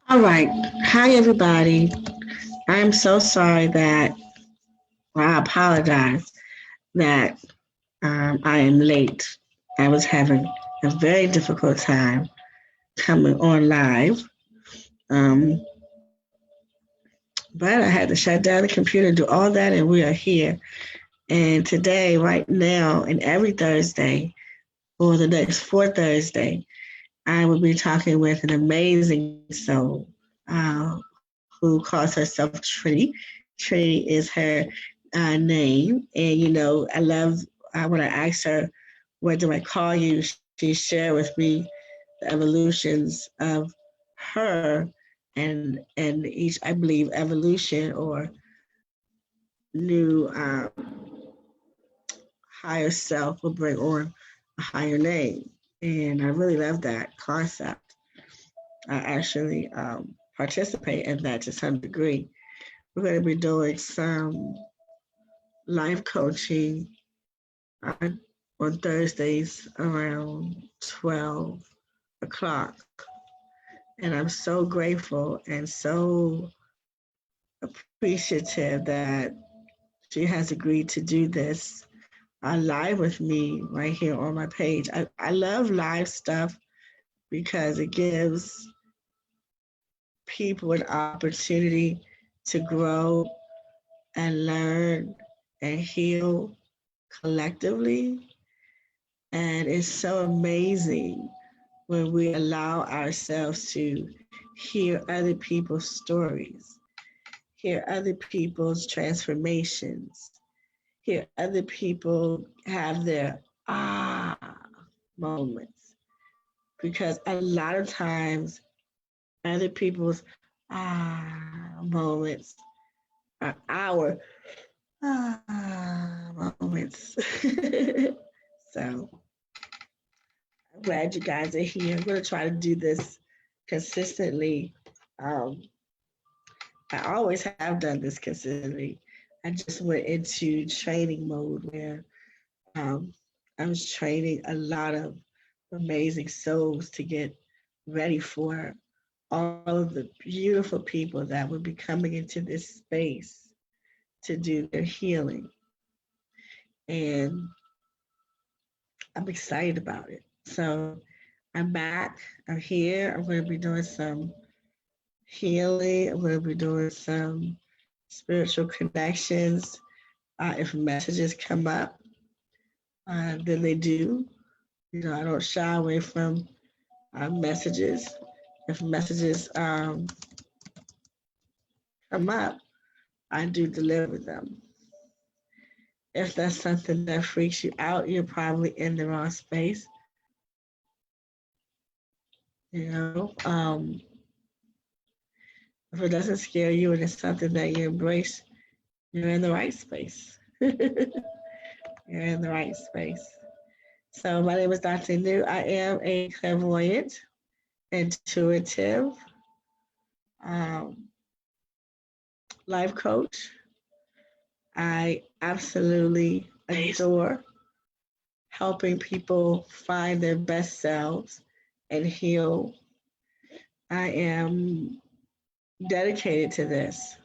All right. Hi, everybody. I'm so sorry well, I apologize that I am late. I was having a very difficult time coming on live, um, but I had to shut down the computer, do all that, and we are here. And today, right now, and every Thursday, for the next four Thursday, I will be talking with an amazing soul uh, who calls herself Trinity. Trinity is her name. And, I love when I asked her, what do I call you? She shared with me the evolutions of her and each, I believe, evolution or new higher self will bring on a higher name. And I really love that concept. I actually participate in that to some degree. We're going to be doing some life coaching uh, on Thursdays around 12 o'clock. And I'm so grateful and so appreciative that she has agreed to do this live with me right here on my page. I love live stuff because it gives people an opportunity to grow and learn and heal collectively. And it's so amazing when we allow ourselves to hear other people's stories, hear other people's transformations, hear other people have their moments. Because a lot of times, other people's moments are our moments. So I'm glad you guys are here. I'm going to try to do this consistently. Um, I always have done this consistently. I just went into training mode where um, I was training a lot of amazing souls to get ready for all of the beautiful people that would be coming into this space to do their healing. And I'm excited about it. So I'm back. I'm here. I'm going to be doing some healing. I'm going to be doing some spiritual connections. If messages come up, then they do. I don't shy away from messages. If messages come up, I do deliver them. If that's something that freaks you out, you're probably in the wrong space. You know, if it doesn't scare you and it's something that you embrace, you're in the right space. You're in the right space. So my name is Dr. New. I am a clairvoyant, intuitive, um, life coach. I absolutely adore helping people find their best selves and heal. I am dedicated to this.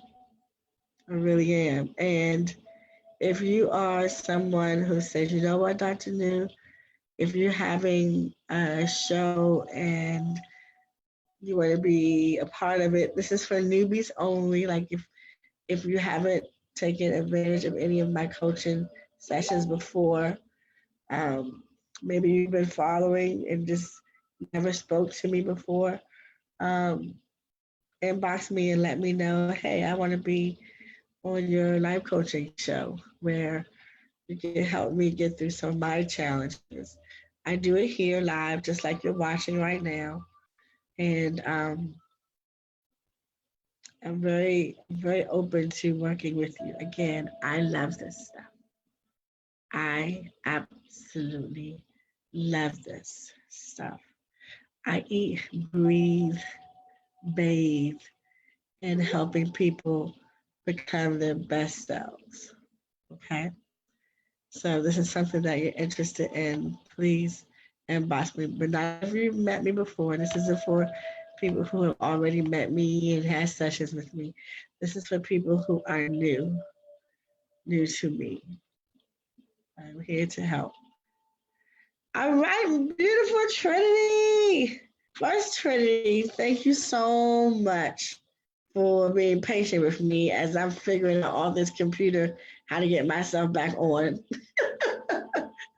I really am. And if you are someone who says, you know what, Dr. New, if you're having a show and you want to be a part of it, this is for newbies only. Like if you haven't taken advantage of any of my coaching sessions before, um, maybe you've been following and just never spoke to me before, um, inbox me and let me know, hey, I want to be on your life coaching show where you can help me get through some of my challenges. I do it here live, just like you're watching right now. And I'm very open to working with you. Again, I love this stuff. I absolutely love this stuff. I eat, breathe, bathe in helping people become their best selves. Okay? So this is something that you're interested in, please inbox me. But not if you've met me before. This isn't for people who have already met me and had sessions with me. This is for people who are new to me. I'm here to help. All right, beautiful Trinity. First, Trinity, thank you so much for being patient with me as I'm figuring out all this computer, how to get myself back on,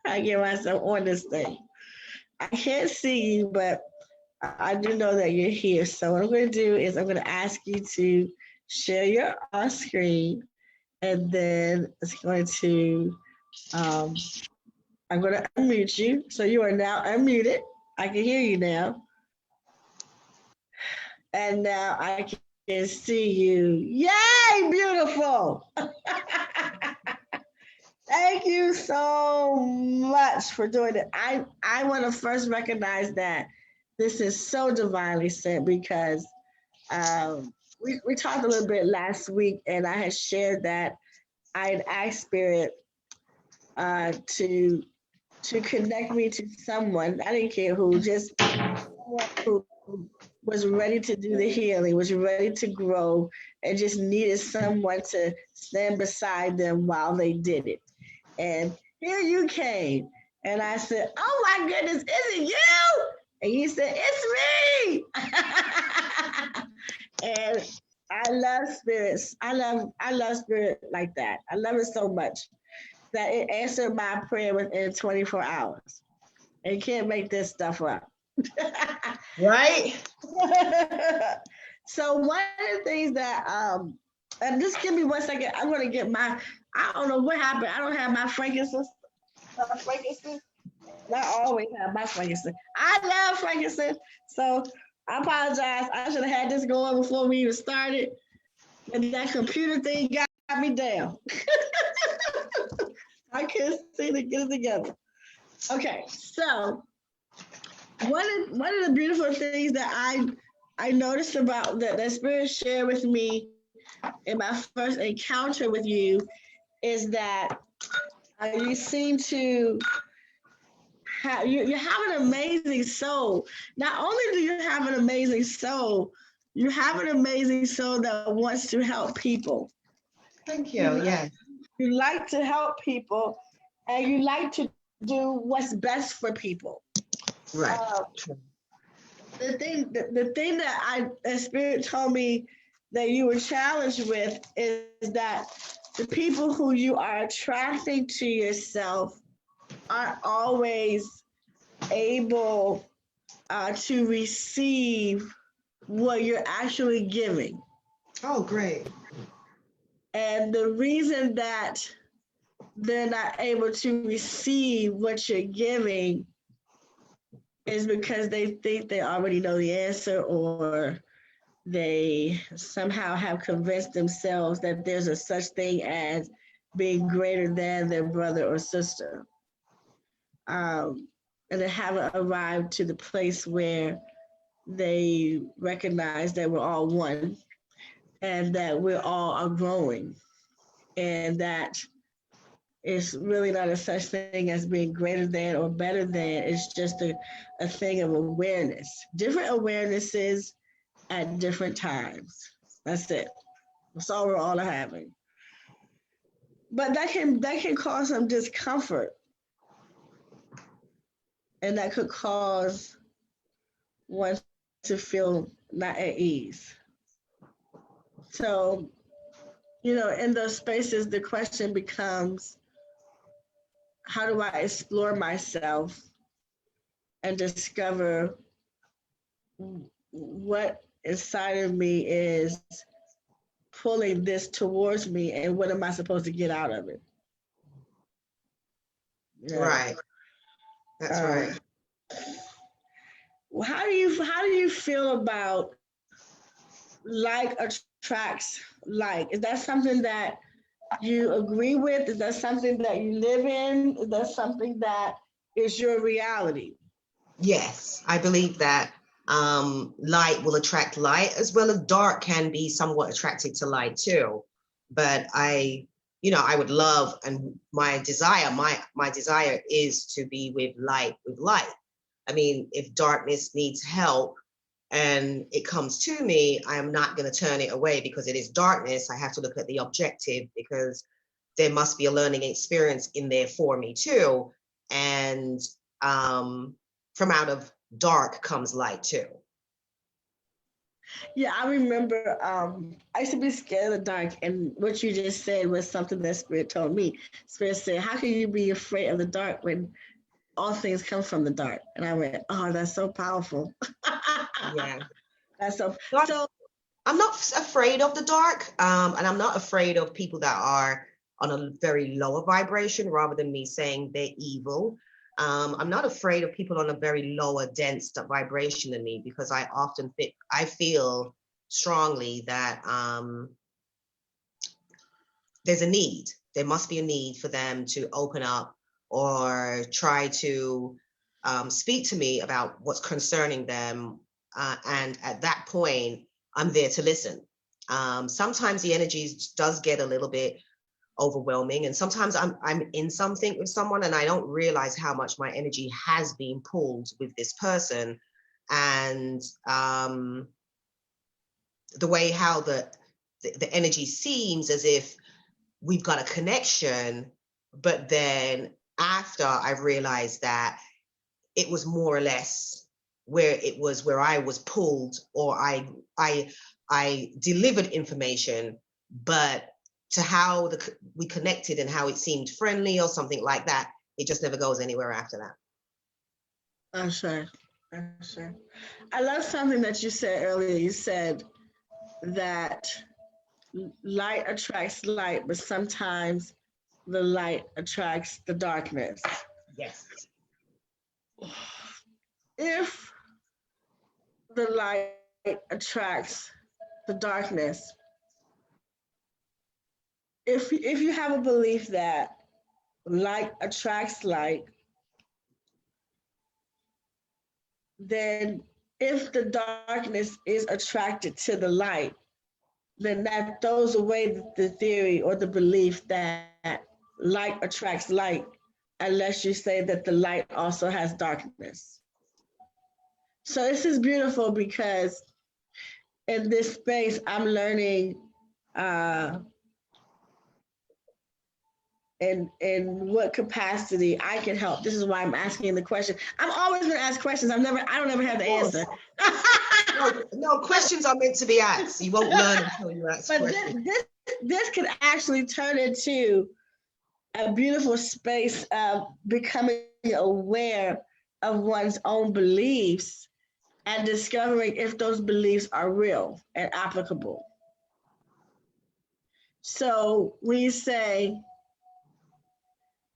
how to get myself on this thing. I can't see you, but I do know that you're here. So what I'm going to do is I'm going to ask you to share your screen, and then it's going to um, I'm going to unmute you. So you are now unmuted. I can hear you now, and now I can see you. Yay, beautiful! Thank you so much for doing it. I want to first recognize that this is so divinely sent because we talked a little bit last week, and I had shared that I had asked Spirit to connect me to someone. I didn't care who, just someone who was ready to do the healing, was ready to grow, and just needed someone to stand beside them while they did it. And here you came. And I said, oh my goodness, is it you? And you said, it's me. And I love spirits. I love spirit like that. I love it so much that it answered my prayer within 24 hours. And you can't make this stuff up. Right? So one of the things that and just give me 1 second. I'm gonna get my, I don't know what happened. I don't have my frankincense. I always have my frankincense. I love frankincense. So I apologize. I should have had this going before we even started. And that computer thing got me down. I couldn't seem to get it together. Okay, so one of the beautiful things that I noticed about that Spirit shared with me in my first encounter with you is that you seem to have you have an amazing soul. Not only do you have an amazing soul, you have an amazing soul that wants to help people. Thank you. Yeah. You like to help people, and you like to do what's best for people. Right. The thing that Spirit told me that you were challenged with is that the people who you are attracting to yourself aren't always able to receive what you're actually giving. Oh, great. And the reason that they're not able to receive what you're giving is because they think they already know the answer, or they somehow have convinced themselves that there's a such thing as being greater than their brother or sister. And they haven't arrived to the place where they recognize that we're all one and that we're all are growing, and that it's really not a such thing as being greater than or better than. It's just a thing of awareness. Different awarenesses at different times. That's it. That's all we're all having. But that can cause some discomfort, and that could cause one to feel not at ease. So, in those spaces, the question becomes, how do I explore myself and discover what inside of me is pulling this towards me, and what am I supposed to get out of it? Right. That's right. How do you feel about like attracts like? Is that something that you agree with? Is that something that you live in? Is that something that is your reality? Yes, I believe that light will attract light, as well as dark can be somewhat attracted to light too. But I would love, and my desire is to be with light. I mean, if darkness needs help and it comes to me, I am not going to turn it away because it is darkness. I have to look at the objective, because there must be a learning experience in there for me too. And from out of dark comes light too. Yeah, I remember I used to be scared of the dark, and what you just said was something that Spirit told me. Spirit said, how can you be afraid of the dark when all things come from the dark? And I went, oh, that's so powerful. Yeah. That's so, So so I'm not afraid of the dark, and I'm not afraid of people that are on a very lower vibration, rather than me saying they're evil. I'm not afraid of people on a very lower, dense vibration than me, because I feel strongly that there's a need. There must be a need for them to open up or try to speak to me about what's concerning them. And at that point, I'm there to listen. Sometimes the energy does get a little bit overwhelming, and sometimes I'm in something with someone and I don't realize how much my energy has been pulled with this person, and the way how the energy seems as if we've got a connection, but then after I've realized that it was more or less where I was pulled, or I delivered information, but to how we connected and how it seemed friendly or something like that, it just never goes anywhere after that. I'm sure. I'm sure. I love something that you said earlier. You said that light attracts light, but sometimes the light attracts the darkness. Yes. If the light attracts the darkness, if you have a belief that light attracts light, then if the darkness is attracted to the light, then that throws away the theory or the belief that light attracts light, unless you say that the light also has darkness. So this is beautiful because in this space, I'm learning uh, in what capacity I can help. This is why I'm asking the question. I'm always going to ask questions. I don't ever have the answer. No, questions are meant to be asked. You won't learn until you ask But questions. this could actually turn into a beautiful space of becoming aware of one's own beliefs and discovering if those beliefs are real and applicable. So when you say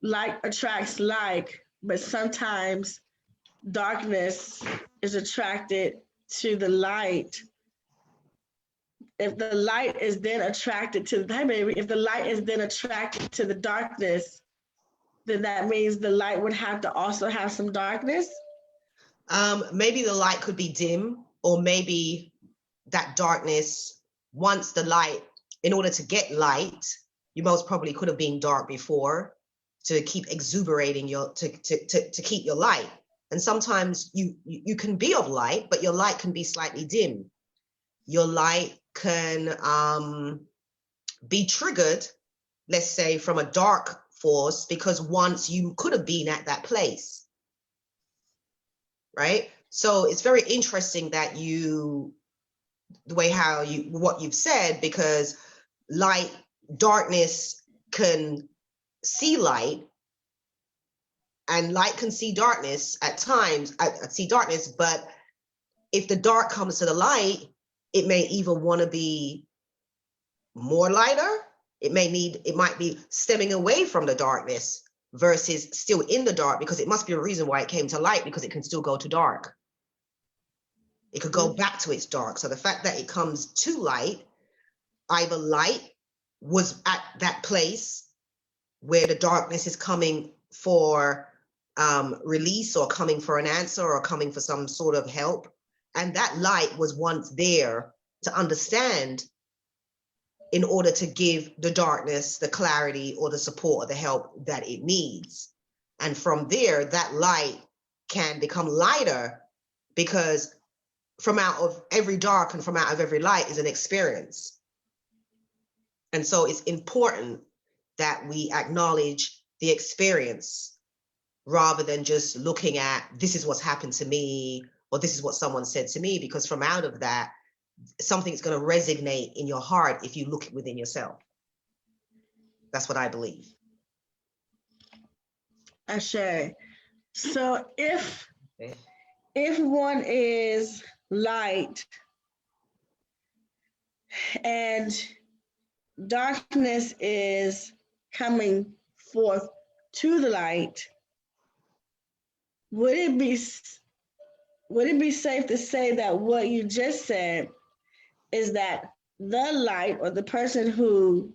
like attracts like, but sometimes darkness is attracted to the light. If the light is then attracted to if the light is then attracted to the darkness, then that means the light would have to also have some darkness. Maybe the light could be dim, or maybe that darkness, once the light, in order to get light, you most probably could have been dark before to keep exuberating to keep your light. And sometimes you can be of light, but your light can be slightly dim. Your light can be triggered, let's say, from a dark force, because once you could have been at that place. Right? So it's very interesting that the way how what you've said, because darkness can see light, and light can see darkness at times. I see darkness, but if the dark comes to the light, it may either want to be more lighter. It might be stemming away from the darkness versus still in the dark, because it must be a reason why it came to light, because it can still go to dark. It could go back to its dark. So the fact that it comes to light, either light was at that place where the darkness is coming for release, or coming for an answer, or coming for some sort of help. And that light was once there to understand, in order to give the darkness the clarity or the support or the help that it needs. And from there, that light can become lighter, because from out of every dark and from out of every light is an experience. And so it's important that we acknowledge the experience rather than just looking at this is what's happened to me or this is what someone said to me, because from out of that, something's going to resonate in your heart if you look within yourself. That's what I believe. Ashe. So if one is light and darkness is coming forth to the light, would it be safe to say that what you just said is that the light or the person who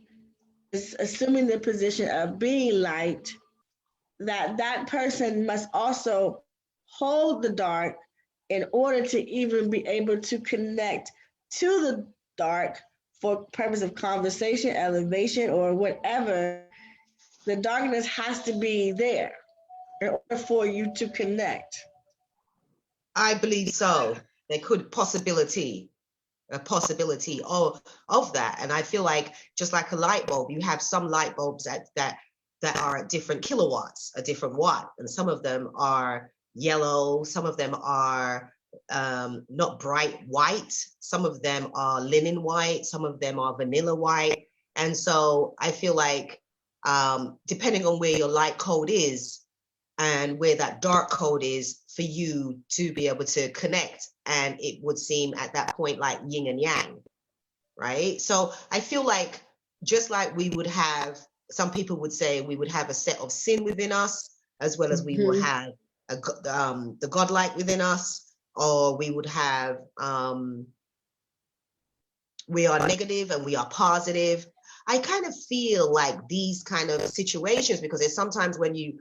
is assuming the position of being light, that person must also hold the dark in order to even be able to connect to the dark for purpose of conversation, elevation, or whatever? The darkness has to be there in order for you to connect. I believe so. There could a possibility of that. And I feel like just like a light bulb, you have some light bulbs that are at different kilowatts, a different watt, and some of them are yellow, some of them are not bright white, some of them are linen white, some of them are vanilla white. And so I feel like depending on where your light code is and where that dark code is for you to be able to connect, and it would seem at that point like yin and yang, right? So I feel like just like we would have, some people would say we would have a set of sin within us, as well as we will have the godlike within us, or we would have we are negative and we are positive. I kind of feel like these kind of situations, because there's sometimes when you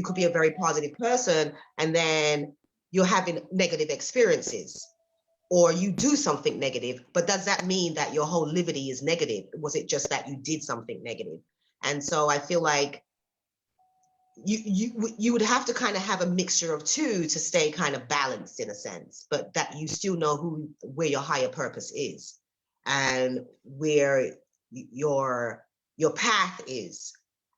could be a very positive person and then you're having negative experiences, or you do something negative, but does that mean that your whole liberty is negative? Was it just that you did something negative? And so I feel like you would have to kind of have a mixture of two to stay kind of balanced in a sense, but that you still know where your higher purpose is and where your path is.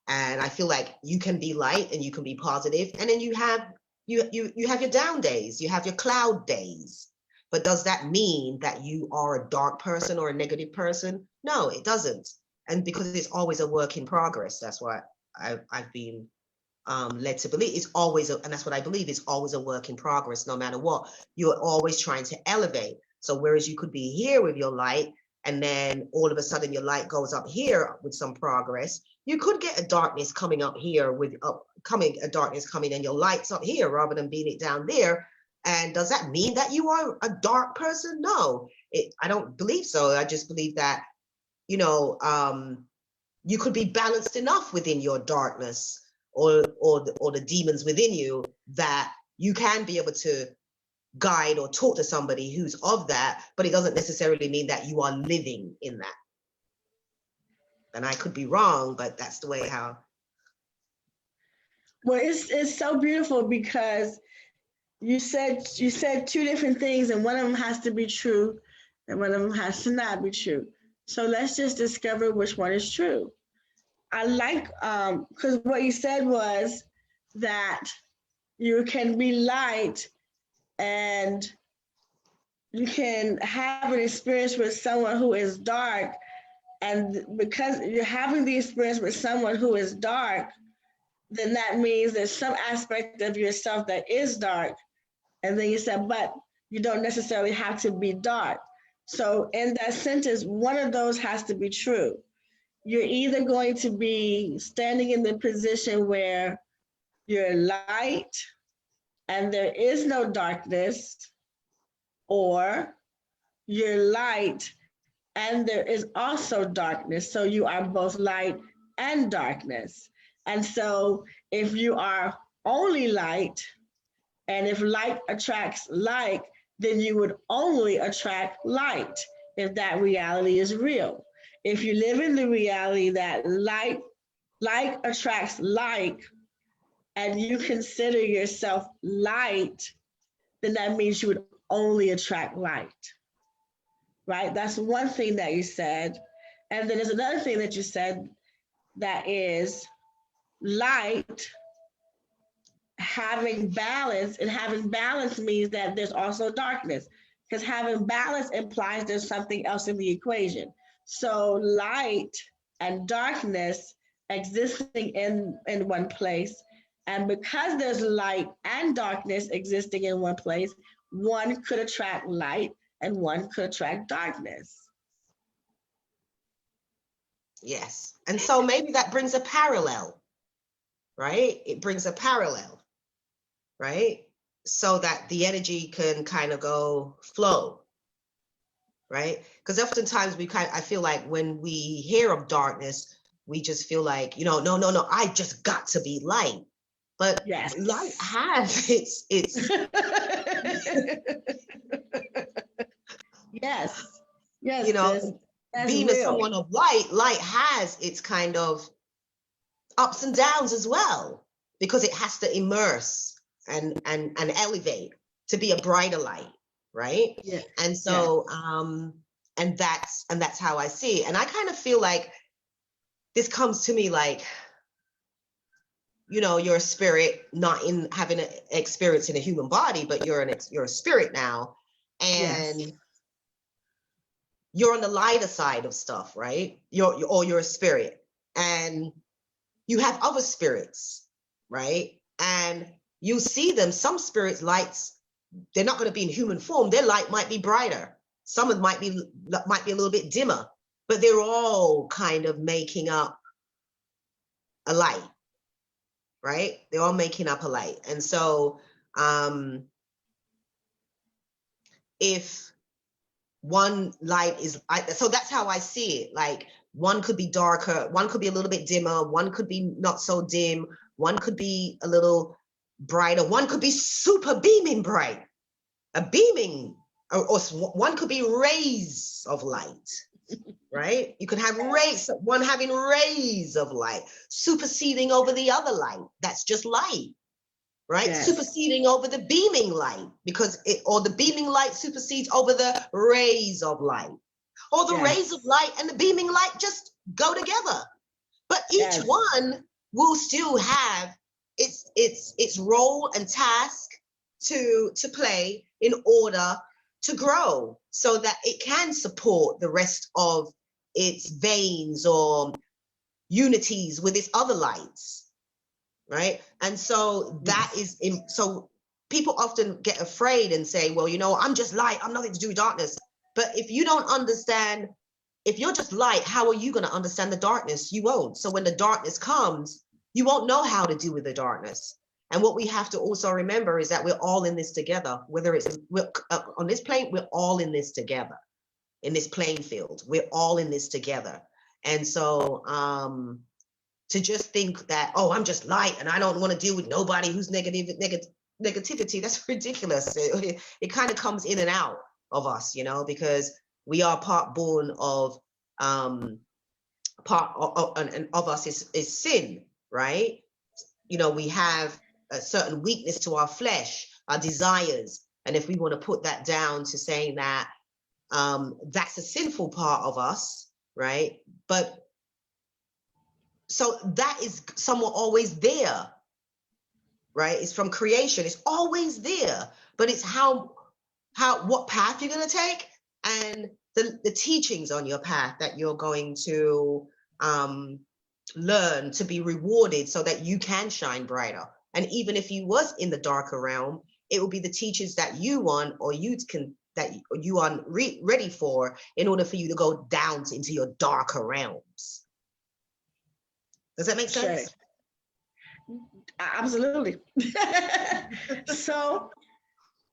And I feel like you can be light and you can be positive, and then you have your down days, you have your cloud days. But does that mean that you are a dark person or a negative person? No, it doesn't. And because it's always a work in progress, that's what I've been led to believe. It's always, and that's what I believe, it's always a work in progress, no matter what. You're always trying to elevate. So whereas you could be here with your light, and then all of a sudden your light goes up here with some progress, you could get a darkness coming up here with a darkness coming, and your light's up here rather than being it down there. And does that mean that you are a dark person? No, I don't believe so. I just believe that, you could be balanced enough within your darkness or the demons within you that you can be able to guide or talk to somebody who's of that, but it doesn't necessarily mean that you are living in that. And I could be wrong, but that's the way how. Well, it's so beautiful because you said two different things, and one of them has to be true and one of them has to not be true. So let's just discover which one is true. I like, because what you said was that you can be light and you can have an experience with someone who is dark. And because you're having the experience with someone who is dark, then that means there's some aspect of yourself that is dark. And then you said, but you don't necessarily have to be dark. So in that sentence, one of those has to be true. You're either going to be standing in the position where you're light and there is no darkness, or you're light and there is also darkness. So you are both light and darkness. And so if you are only light, and if light attracts like, then you would only attract light if that reality is real. If you live in the reality that like attracts like, and you consider yourself light, then that means you would only attract light, right? That's one thing that you said. And then there's another thing that you said that is light having balance, and having balance means that there's also darkness, because having balance implies there's something else in the equation. So light and darkness existing in one place, and because there's light and darkness existing in one place, one could attract light and one could attract darkness. Yes. And so maybe that brings a parallel, right? It brings a parallel, right? So that the energy can kind of go flow, right? Because oftentimes I feel like when we hear of darkness, we just feel like, no, I just got to be light. But yes, light has its yes, being real. someone of light has its kind of ups and downs as well, because it has to immerse and elevate to be a brighter light, right? Yeah. And so and that's how I see it. And I kind of feel like this comes to me like, you're a spirit, not in having an experience in a human body, but you're a spirit now, and you're on the lighter side of stuff, right? You're a spirit, and you have other spirits, right? And you see them. Some spirits' lights, they're not going to be in human form. Their light might be brighter. Some of them might be a little bit dimmer, but they're all kind of making up a light, right? They're all making up a light. And so if one light is, so that's how I see it. Like, one could be darker, one could be a little bit dimmer, one could be not so dim, one could be a little brighter, one could be super beaming bright, or one could be rays of light, right? You could have rays, one having rays of light, superseding over the other light. That's just light, right? Yes. Superseding over the beaming light, or the beaming light supersedes over the rays of light, or the rays of light and the beaming light just go together. But each one will still have its role and task to play in order to grow, so that it can support the rest of its veins or unities with its other lights, right? And so that is, so people often get afraid and say, well, I'm just light, I'm nothing to do with darkness. But if you don't understand, if you're just light, how are you going to understand the darkness? You won't. So when the darkness comes, you won't know how to deal with the darkness. And what we have to also remember is that we're all in this together. Whether it's on this plane, we're all in this together. In this playing field, we're all in this together. And so to just think that, oh, I'm just light and I don't want to deal with nobody who's negativity, that's ridiculous. It kind of comes in and out of us, because we are part born of part of us is sin, right? We have a certain weakness to our flesh, our desires, and if we want to put that down to saying that that's a sinful part of us, right? But so that is somewhat always there, right? It's from creation, it's always there, but it's what path you're going to take, and the teachings on your path that you're going to learn to be rewarded, so that you can shine brighter. And even if you was in the darker realm, it will be the teachers that you want, or that you are ready for, in order for you to go down into your darker realms. Does that make sense? Sure. Absolutely. So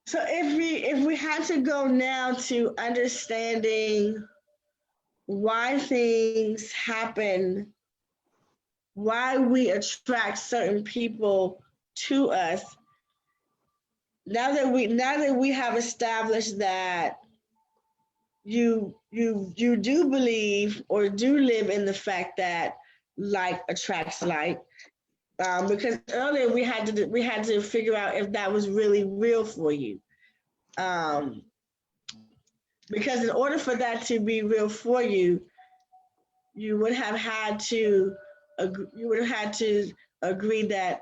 if we had to go now to understanding why things happen, why we attract certain people to us, now that we have established that you do believe or do live in the fact that light attracts light, because earlier we had to figure out if that was really real for you. Um, because in order for that to be real for you, you would have had to you would have had to agree that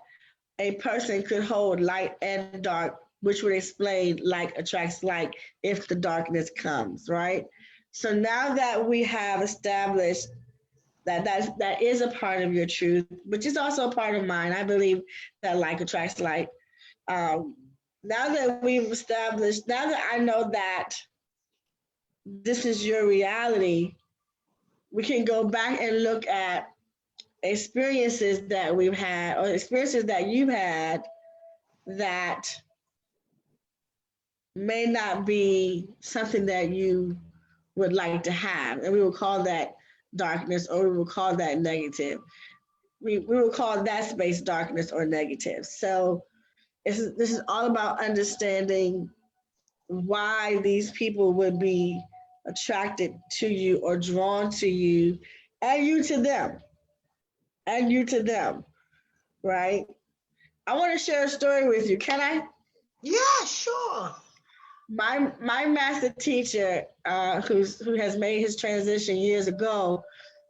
a person could hold light and dark, which would explain like attracts like if the darkness comes, right? So now that we have established that that is a part of your truth, which is also a part of mine. I believe that like attracts like. Um, now that we've established, now that I know that this is your reality, we can go back and look at experiences that we've had or experiences that you've had that may not be something that you would like to have. And we will call that darkness or we will call that negative. We will call that space darkness or negative. So this is all about understanding why these people would be attracted to you or drawn to you and you to them and you to them, right? I want to share a story with you. Can I? Yeah, sure. My master teacher, who has made his transition years ago,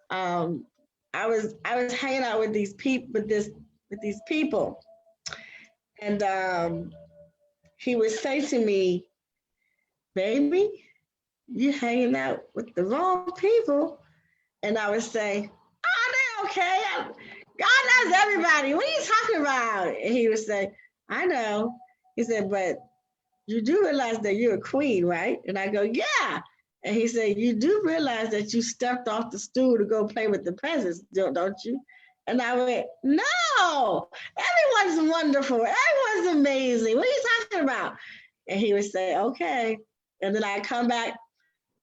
um, I was hanging out with these people with these people, and he would say to me, "Baby, you hanging out with the wrong people," and I would say, "Oh, they're okay. God loves everybody. What are you talking about?" And he would say, "I know." He said, "But you do realize that you're a queen, right?" And I go, "Yeah." And he said, "You do realize that you stepped off the stool to go play with the peasants, don't you?" And I went, "No, everyone's wonderful. Everyone's amazing. What are you talking about?" And he would say, "Okay." And then I come back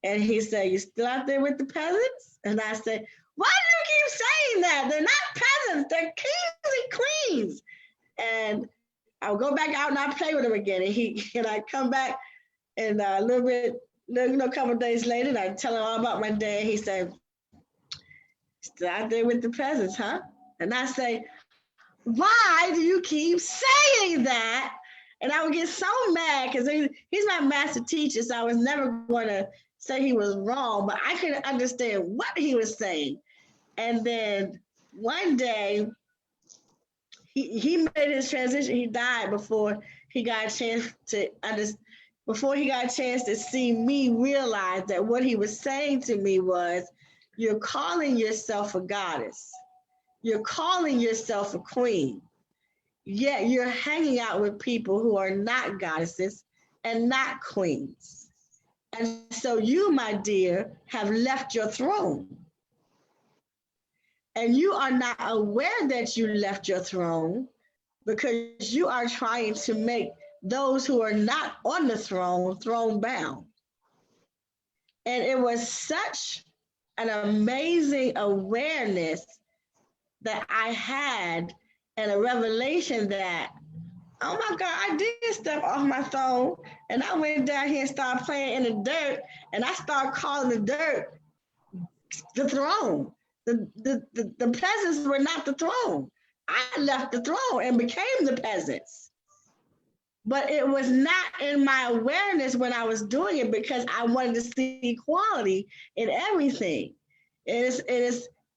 and he said, "You still out there with the peasants?" And I said, "Why do you keep saying that? They're not peasants. They're kings and queens." And I would go back out and I play with him again. And I come back and a little bit, a couple of days later, and I tell him all about my day. He said, "Still out there with the peasants, huh?" And I say, "Why do you keep saying that?" And I would get so mad because he's my master teacher, so I was never going to say he was wrong, but I couldn't understand what he was saying. And then one day, he made his transition. He died before he got a chance to understand. Before he got a chance to see me realize that what he was saying to me was, "You're calling yourself a goddess. You're calling yourself a queen. Yet you're hanging out with people who are not goddesses and not queens. And so you, my dear, have left your throne. And you are not aware that you left your throne because you are trying to make those who are not on the throne bound." And it was such an amazing awareness that I had and a revelation that, oh my God, I did step off my throne and I went down here and started playing in the dirt and I started calling the dirt the throne. The peasants were not the throne. I left the throne and became the peasants. But it was not in my awareness when I was doing it because I wanted to see equality in everything. And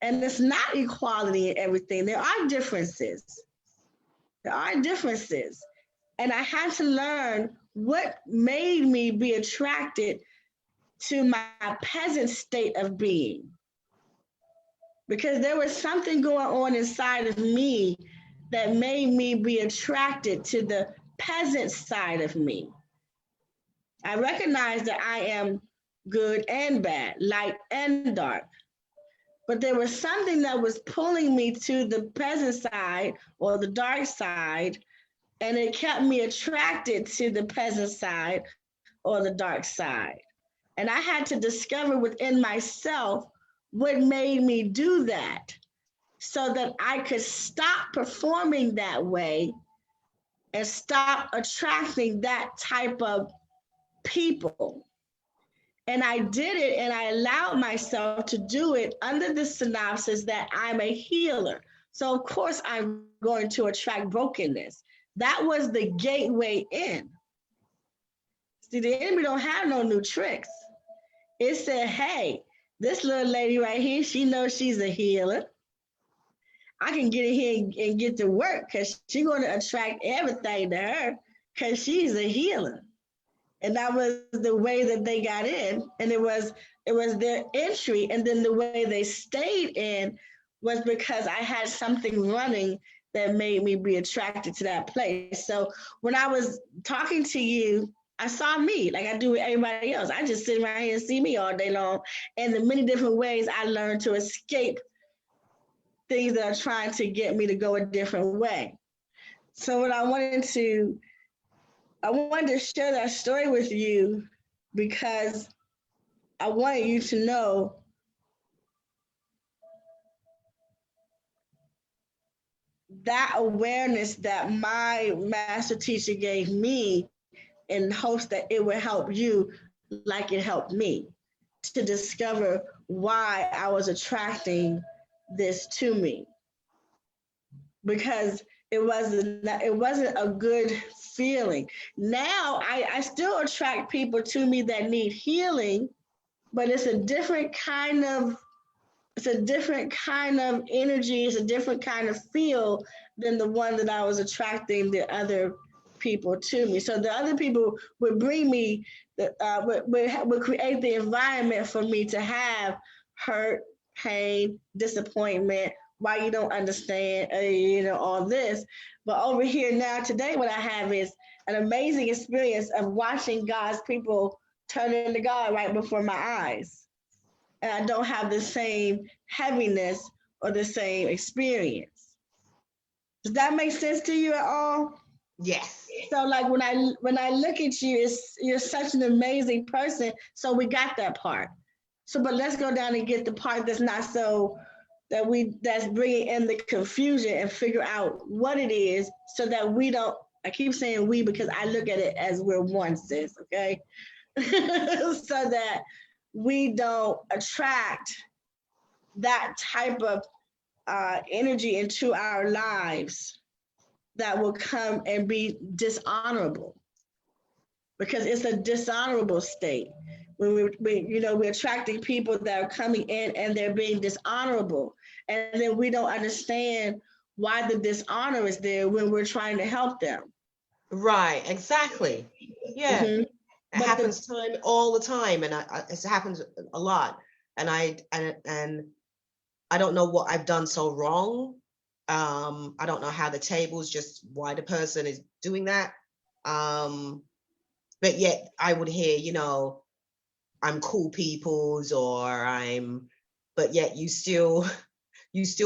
it's not equality in everything. There are differences. There are differences. And I had to learn what made me be attracted to my peasant state of being. Because there was something going on inside of me that made me be attracted to the peasant side of me. I recognize that I am good and bad, light and dark. But there was something that was pulling me to the peasant side or the dark side, and it kept me attracted to the peasant side or the dark side. And I had to discover within myself what made me do that so that I could stop performing that way and stop attracting that type of people. And I did it and I allowed myself to do it under the synopsis that I'm a healer. So, of course, I'm going to attract brokenness. That was the gateway in. See, the enemy don't have no new tricks. It said, hey, this little lady right here, she knows she's a healer. I can get in here and get to work because she's going to attract everything to her because she's a healer. And that was the way that they got in. And it was their entry. And then the way they stayed in was because I had something running that made me be attracted to that place. So when I was talking to you, I saw me like I do with everybody else. I just sit around here and see me all day long. And the many different ways I learned to escape things that are trying to get me to go a different way. So what I wanted to share that story with you because I wanted you to know that awareness that my master teacher gave me in hopes that it would help you like it helped me to discover why I was attracting this to me. Because it wasn't a good feeling. Now I still attract people to me that need healing, but it's a different kind of energy, it's a different kind of feel than the one that I was attracting the other people to me. So the other people would bring me would create the environment for me to have hurt, pain, disappointment, why you don't understand, all this. But over here now today, what I have is an amazing experience of watching God's people turn into God right before my eyes. And I don't have the same heaviness or the same experience. Does that make sense to you at all? Yes. So like when I look at you, you're such an amazing person. So we got that part. So but let's go down and get the part that's not so that's bringing in the confusion and figure out what it is so that we don't. I keep saying we because I look at it as we're one, sis. Okay, so that we don't attract that type of energy into our lives that will come and be dishonorable, because it's a dishonorable state when we're attracting people that are coming in and they're being dishonorable, and then we don't understand why the dishonor is there when we're trying to help them. Right, exactly. Yeah. Mm-hmm. It happens all the time, and it happens a lot. And I don't know what I've done so wrong. I don't know how the table's just why the person is doing that. But yet I would hear, I'm cool people's, but yet you still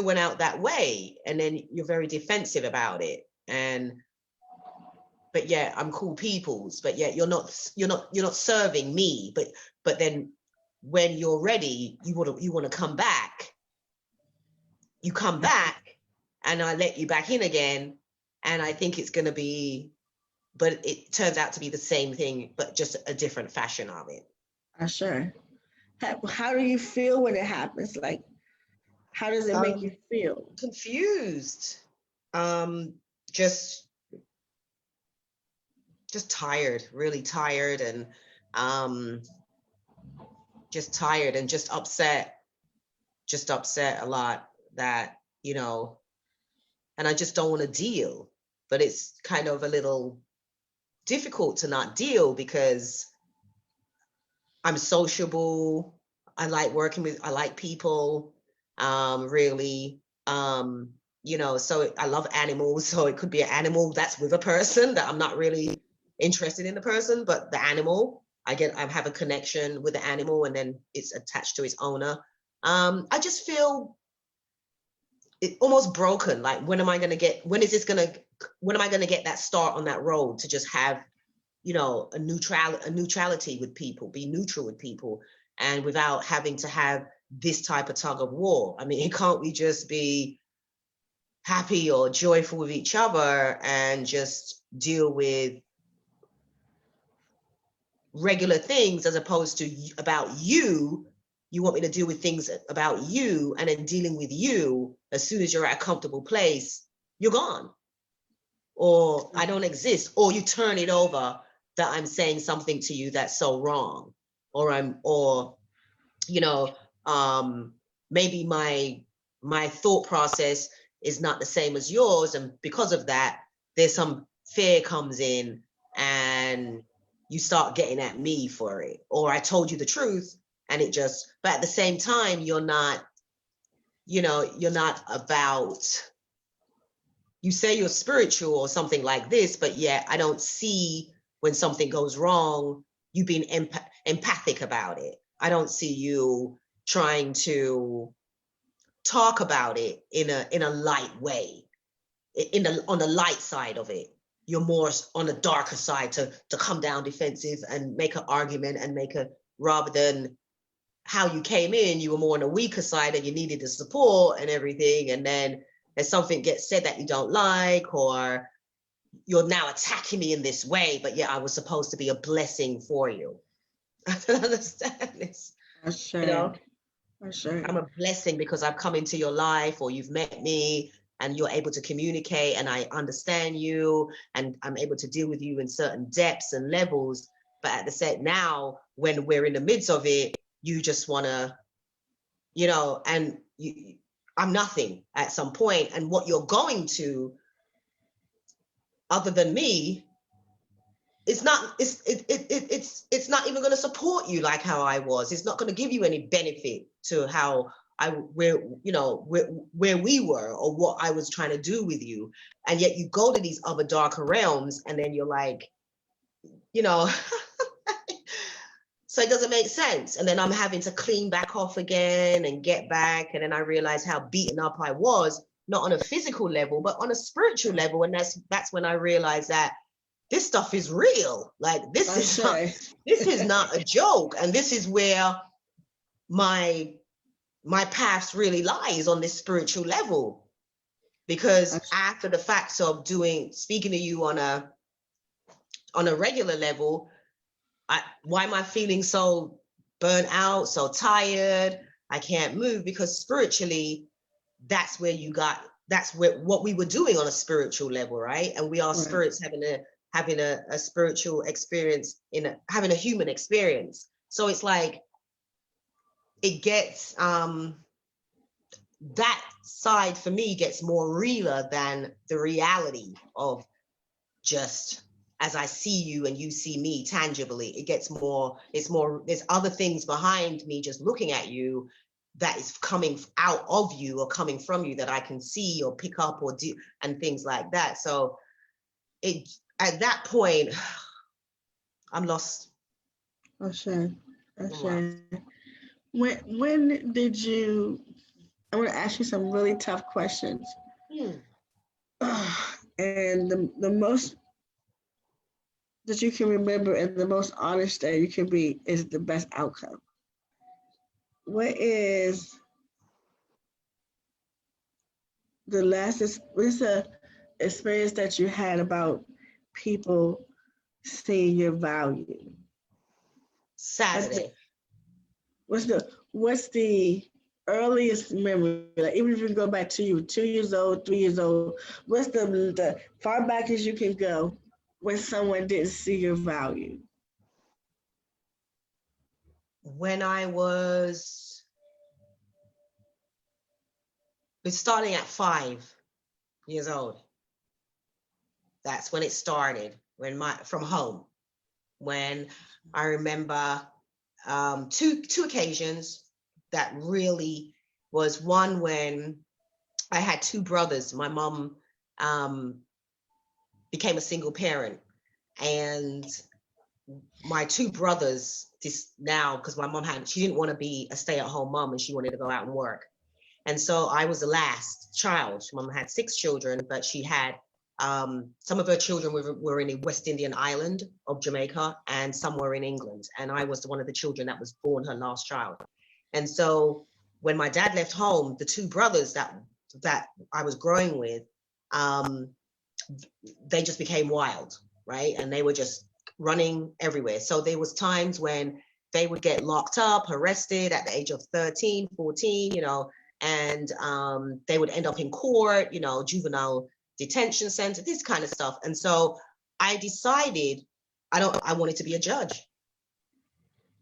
went out that way, and then you're very defensive about it. But yeah, I'm cool people's, but yet you're not serving me. But then when you're ready, you want to come back. You come back, and I let you back in again, and I think it's going to be, but it turns out to be the same thing, but just a different fashion of it. Sure. How do you feel when it happens? Like, how does it make you feel? Confused. Just tired, really tired, and just tired and just upset a lot that, and I just don't want to deal. But it's kind of a little difficult to not deal because I'm sociable. I like people, really. So I love animals. So it could be an animal that's with a person that I'm not really interested in the person, but the animal, I have a connection with the animal, and then it's attached to its owner. I just feel it almost broken. Like, when am I going to get that start on that road to just have, a neutrality with people, be neutral with people, and without having to have this type of tug of war. I mean, can't we just be happy or joyful with each other and just deal with regular things, as opposed to about you? You want me to deal with things about you, and then dealing with you, as soon as you're at a comfortable place, you're gone, or I don't exist, or you turn it over that I'm saying something to you that's so wrong, or you know, maybe my thought process is not the same as yours, and because of that, there's some fear comes in, and you start getting at me for it, or I told you the truth, and it just. But at the same time, you're not about. You say you're spiritual or something like this, but yet I don't see when something goes wrong, you being empathic about it. I don't see you trying to talk about it in a light way, on the light side of it. You're more on the darker side to come down defensive and make an argument and rather than how you came in, you were more on the weaker side and you needed the support and everything. And then if something gets said that you don't like, or you're now attacking me in this way, but yeah, I was supposed to be a blessing for you. I don't understand this. That's sure. You know, That's sure. I'm a blessing because I've come into your life, or you've met me and you're able to communicate and I understand you and I'm able to deal with you in certain depths and levels. But at the same now, when we're in the midst of it, you just want to, and I'm nothing at some point. And what you're going to, other than me, it's not not even going to support you like how I was. It's not going to give you any benefit to how where we were or what I was trying to do with you. And yet you go to these other darker realms and then you're like, so it doesn't make sense. And then I'm having to clean back off again and get back. And then I realized how beaten up I was, not on a physical level, but on a spiritual level. And that's when I realized that this stuff is real. Like this is not a joke. And this is where my path really lies, on this spiritual level. Because after the facts of speaking to you on a regular level, why am I feeling so burnt out, so tired? I can't move, because spiritually, that's where what we were doing on a spiritual level, right? And we are spirits having a spiritual experience having a human experience. So it's like it gets that side for me gets more realer than the reality of just as I see you and you see me tangibly. It gets more, there's other things behind me just looking at you that is coming out of you or coming from you that I can see or pick up or do, and things like that. So at that point, I'm lost. Oh, sure. When did you, I'm going to ask you some really tough questions. And the most that you can remember and the most honest that you can be is the best outcome. What is what's the experience that you had about people seeing your value? Saturday. What's the earliest memory? Like, even if you go back to you 2 years old, 3 years old, what's the far back as you can go when someone didn't see your value? When I was starting at 5 years old. That's when it started. From home. When I remember two occasions that really was one when I had 2 brothers. My mom became a single parent, and my 2 brothers because my mom she didn't want to be a stay-at-home mom and she wanted to go out and work. And so I was the last child. Mom had 6 children, but she had some of her children were in the West Indian island of Jamaica, and some were in England. And I was one of the children that was born her last child. And so when my dad left home, the 2 brothers that I was growing with, they just became wild, right? And they were just running everywhere. So there was times when they would get locked up, arrested at the age of 13, 14, and they would end up in court, juvenile detention center, this kind of stuff. And so I decided I wanted to be a judge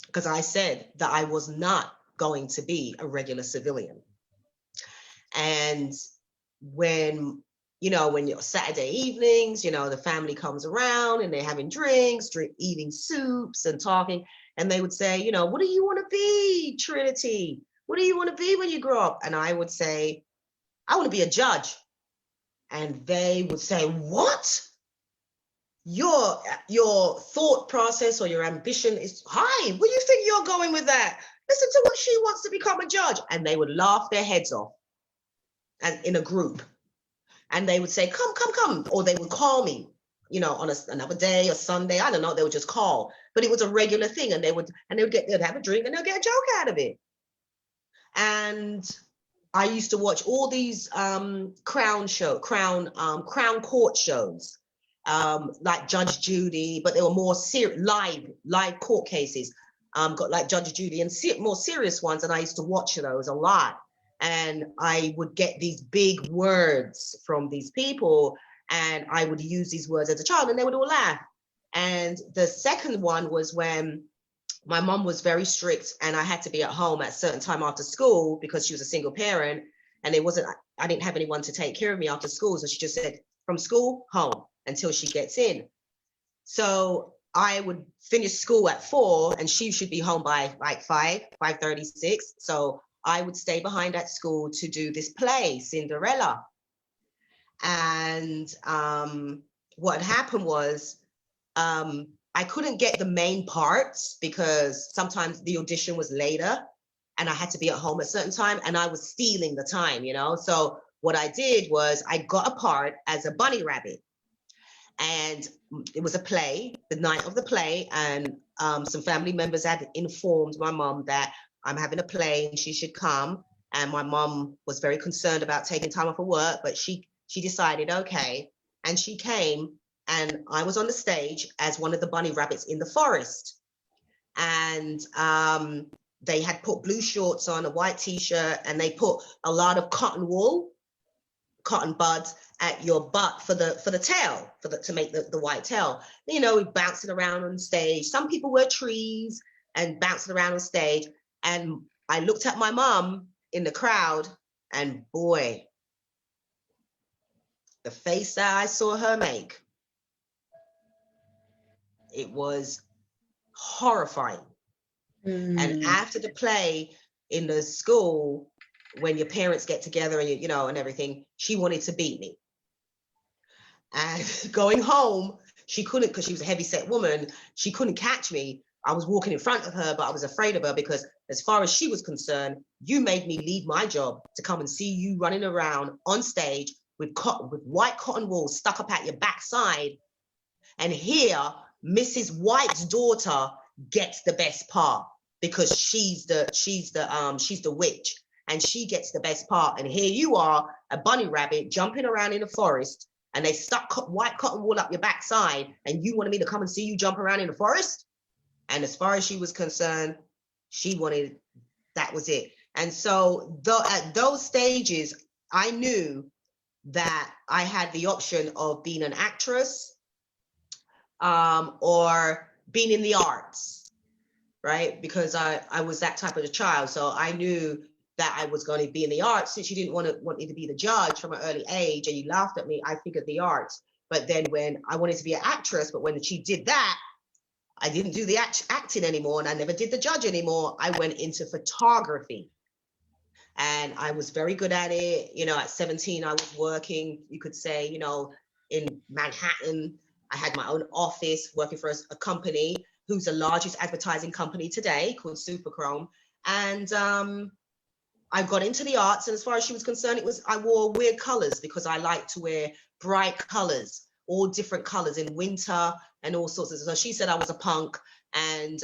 because I said that I was not going to be a regular civilian. And when, when you're Saturday evenings, the family comes around and they're having drinks, eating soups and talking, and they would say, what do you want to be, Trinity? What do you want to be when you grow up? And I would say, I want to be a judge. And they would say, what? Your thought process or your ambition is high. Where do you think you're going with that? Listen to what she wants to become a judge. And they would laugh their heads off, and in a group. And they would say, come. Or they would call me, on another day or Sunday. I don't know. They would just call. But it was a regular thing. And they'd have a drink and they'd get a joke out of it. And I used to watch all these crown court shows, like Judge Judy, but they were more live court cases. Got like Judge Judy and more serious ones, and I used to watch those a lot. And I would get these big words from these people, and I would use these words as a child, and they would all laugh. And the second one was when my mom was very strict, and I had to be at home at a certain time after school because she was a single parent, and I didn't have anyone to take care of me after school. So she just said, from school, home until she gets in. So I would finish school at 4 and she should be home by like 5:36. So I would stay behind at school to do this play, Cinderella. And what happened was, I couldn't get the main parts because sometimes the audition was later and I had to be at home at a certain time, and I was stealing the time, So what I did was I got a part as a bunny rabbit, and it was a play, the night of the play, and some family members had informed my mom that I'm having a play and she should come. And my mom was very concerned about taking time off of work, but she decided, okay, and she came. And I was on the stage as one of the bunny rabbits in the forest. And they had put blue shorts on, a white t-shirt, and they put a lot of cotton buds at your butt for the tail, to make the white tail. Bouncing around on stage. Some people were trees and bouncing around on stage. And I looked at my mom in the crowd, and boy, the face that I saw her make, it was horrifying. And after the play in the school, when your parents get together and and everything, she wanted to beat me. And going home, she couldn't, because she was a heavy-set woman. She couldn't catch me. I was walking in front of her, but I was afraid of her because, as far as she was concerned, you made me leave my job to come and see you running around on stage with white cotton wool stuck up at your backside. And here, Mrs. White's daughter gets the best part because she's the witch, and she gets the best part. And here you are, a bunny rabbit jumping around in the forest, and they stuck white cotton wool up your backside, and you wanted me to come and see you jump around in the forest? And as far as she was concerned, that was it. And so at those stages, I knew that I had the option of being an actress, or being in the arts, right? Because I was that type of a child. So I knew that I was going to be in the arts. Since you didn't want me to be the judge from an early age and you laughed at me, I figured the arts. But then when I wanted to be an actress, but when she did that, I didn't do the acting anymore, and I never did the judge anymore. I went into photography. And I was very good at it. At 17, I was working, you could say, in Manhattan. I had my own office working for a company who's the largest advertising company today, called Superchrome. And I got into the arts, and as far as she was concerned, I wore weird colors because I like to wear bright colors, all different colors in winter and all sorts of. So she said I was a punk, and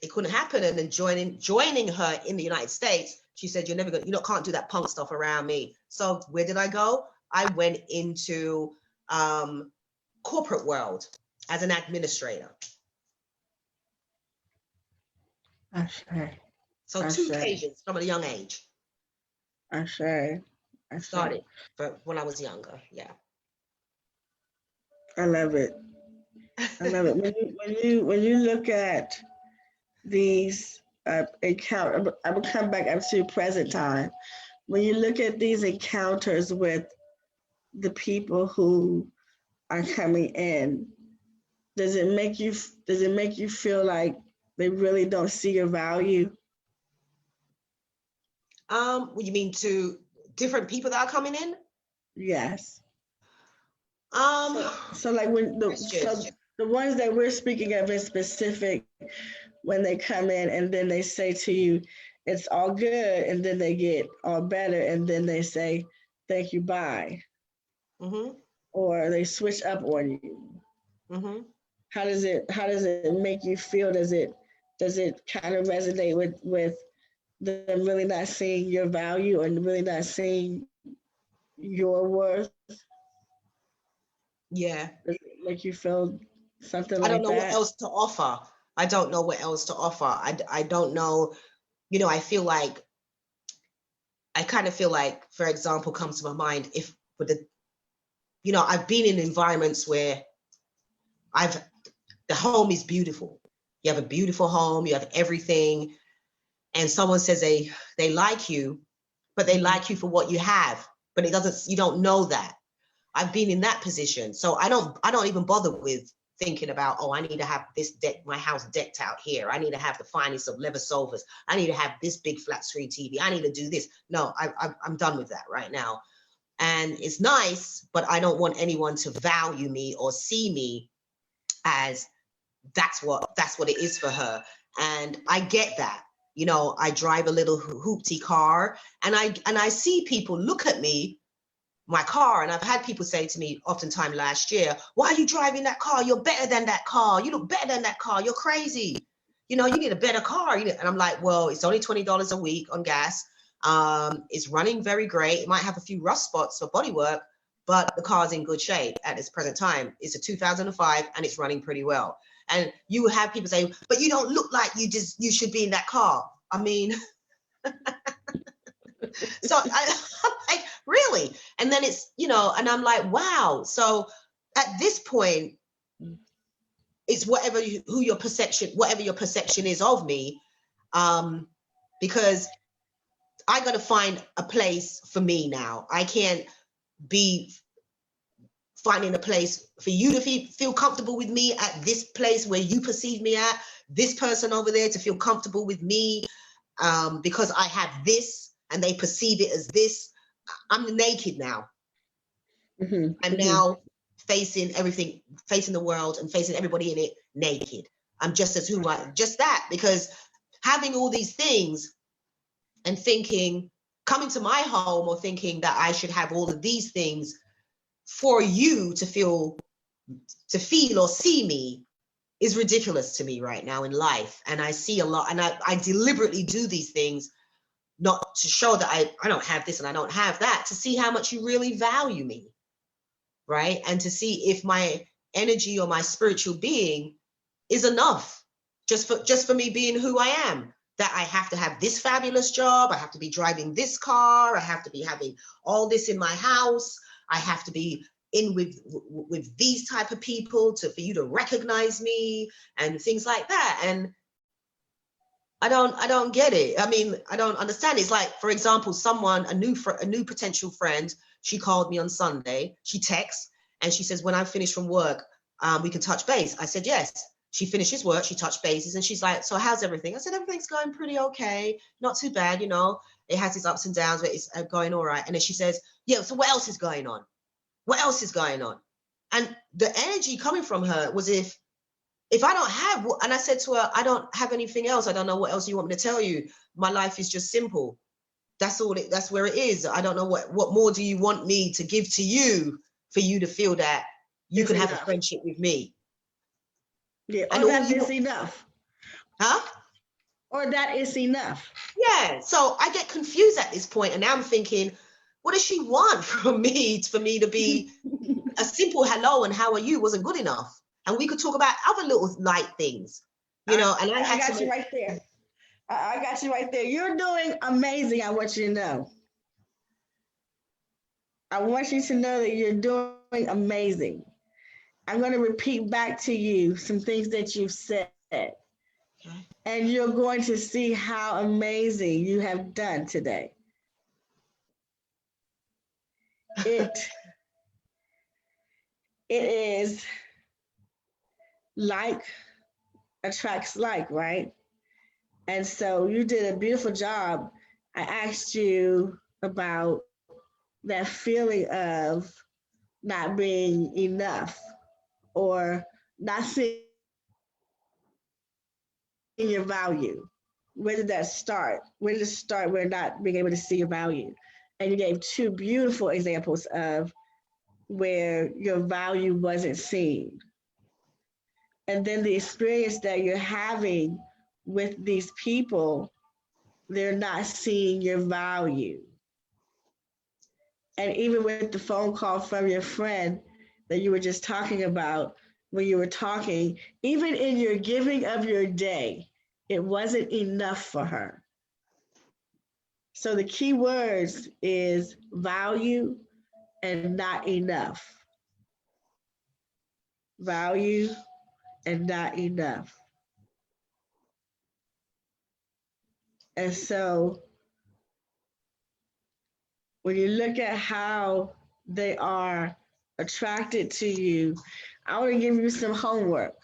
it couldn't happen. And then joining her in the United States, she said, can't do that punk stuff around me. So where did I go? I went into corporate world as an administrator. So two occasions from a young age. I started when I was younger. Yeah. I love it. I love it. When you look at these encounter, I will come back up to present time. When you look at these encounters with the people who are coming in, does it make you feel like they really don't see your value? What you mean to different people that are coming in? Yes. Um, So like when Question. the ones that we're speaking of in specific, when they come in and then they say to you, it's all good, and then they get all better, and then they say, thank you, bye, Mm-hmm. or they switch up on you. Mm-hmm. How does it make you feel? Does it kind of resonate with them really not seeing your value and really not seeing your worth? Yeah. Does it make you feel something I don't like know what that? else to offer. I don't know what else to offer. I don't know. I feel like, I kind of feel like, for example, comes to my mind, if with I've been in environments where I've, the home is beautiful. You have a beautiful home, you have everything, and someone says they like you, but they Mhm. like you for what you have, but you don't know that. I've been in that position. So I don't even bother with thinking about, oh, I need to have my house decked out here. I need to have the finest of leather sofas. I need to have this big flat screen TV. I need to do this. No, I'm done with that right now. And it's nice, but I don't want anyone to value me or see me as that's what it is for her. And I get that. I drive a little hoopty car, and I see people look at me, my car, and I've had people say to me oftentimes last year, why are you driving that car? You're better than that car. You look better than that car. You're crazy. You need a better car. And I'm like, well, it's only $20 a week on gas. It's running very great. It might have a few rust spots for bodywork, but the car's in good shape at this present time. It's a 2005 and it's running pretty well. And you will have people say, but you don't look like you should be in that car. I mean, so I'm like, really? And then it's, and I'm like, wow. So at this point, it's whatever your perception is of me. Because I got to find a place for me now. I can't be finding a place for you to feel comfortable with me at this place where you perceive me at, this person over there to feel comfortable with me, because I have this and they perceive it as this. I'm naked now. Mm-hmm. I'm Mm-hmm. now facing everything, facing the world and facing everybody in it naked. I'm just as who I, just that, because having all these things and coming to my home or thinking that I should have all of these things for you to feel or see me is ridiculous to me right now in life. And I see a lot, and I deliberately do these things not to show that I don't have this and I don't have that, to see how much you really value me, right? And to see if my energy or my spiritual being is enough just for me being who I am. That I have to have this fabulous job, I have to be driving this car, I have to be having all this in my house, I have to be in with these type of people for you to recognize me and things like that. And I don't get it. I mean, I don't understand. It's like, for example, a new potential friend, she called me on Sunday. She texts and she says, when I finish from work, we can touch base. I said, yes. She finishes work, she touched bases, and she's like, so how's everything? I said, everything's going pretty okay. Not too bad, It has its ups and downs, but it's going all right. And then she says, yeah, so what else is going on? What else is going on? And the energy coming from her was if I don't have, and I said to her, I don't have anything else. I don't know what else you want me to tell you. My life is just simple. That's where it is. I don't know what more do you want me to give to you for you to feel that you It's can have a enough. friendship with me. Yeah, And or all that you, is enough. huh? Or that is enough. Yeah. So I get confused at this point, and now I'm thinking, what does she want from me for me to be a simple hello and how are you wasn't good enough? And we could talk about other little light things, and I I had to got you make, right there. I got you right there. You're doing amazing. I want you to know. I want you to know that you're doing amazing. I'm going to repeat back to you some things that you've said, Okay. and you're going to see how amazing you have done today. It it is like attracts like, right? And so you did a beautiful job. I asked you about that feeling of not being enough or not seeing your value. Where did that start? Where did it start? We're not being able to see your value. And you gave two beautiful examples of where your value wasn't seen. And then the experience that you're having with these people, they're not seeing your value. And even with the phone call from your friend that you were just talking about, when you were talking, even in your giving of your day, it wasn't enough for her. So the key words is value and not enough. Value and not enough. And so when you look at how they are attracted to you, I want to give you some homework.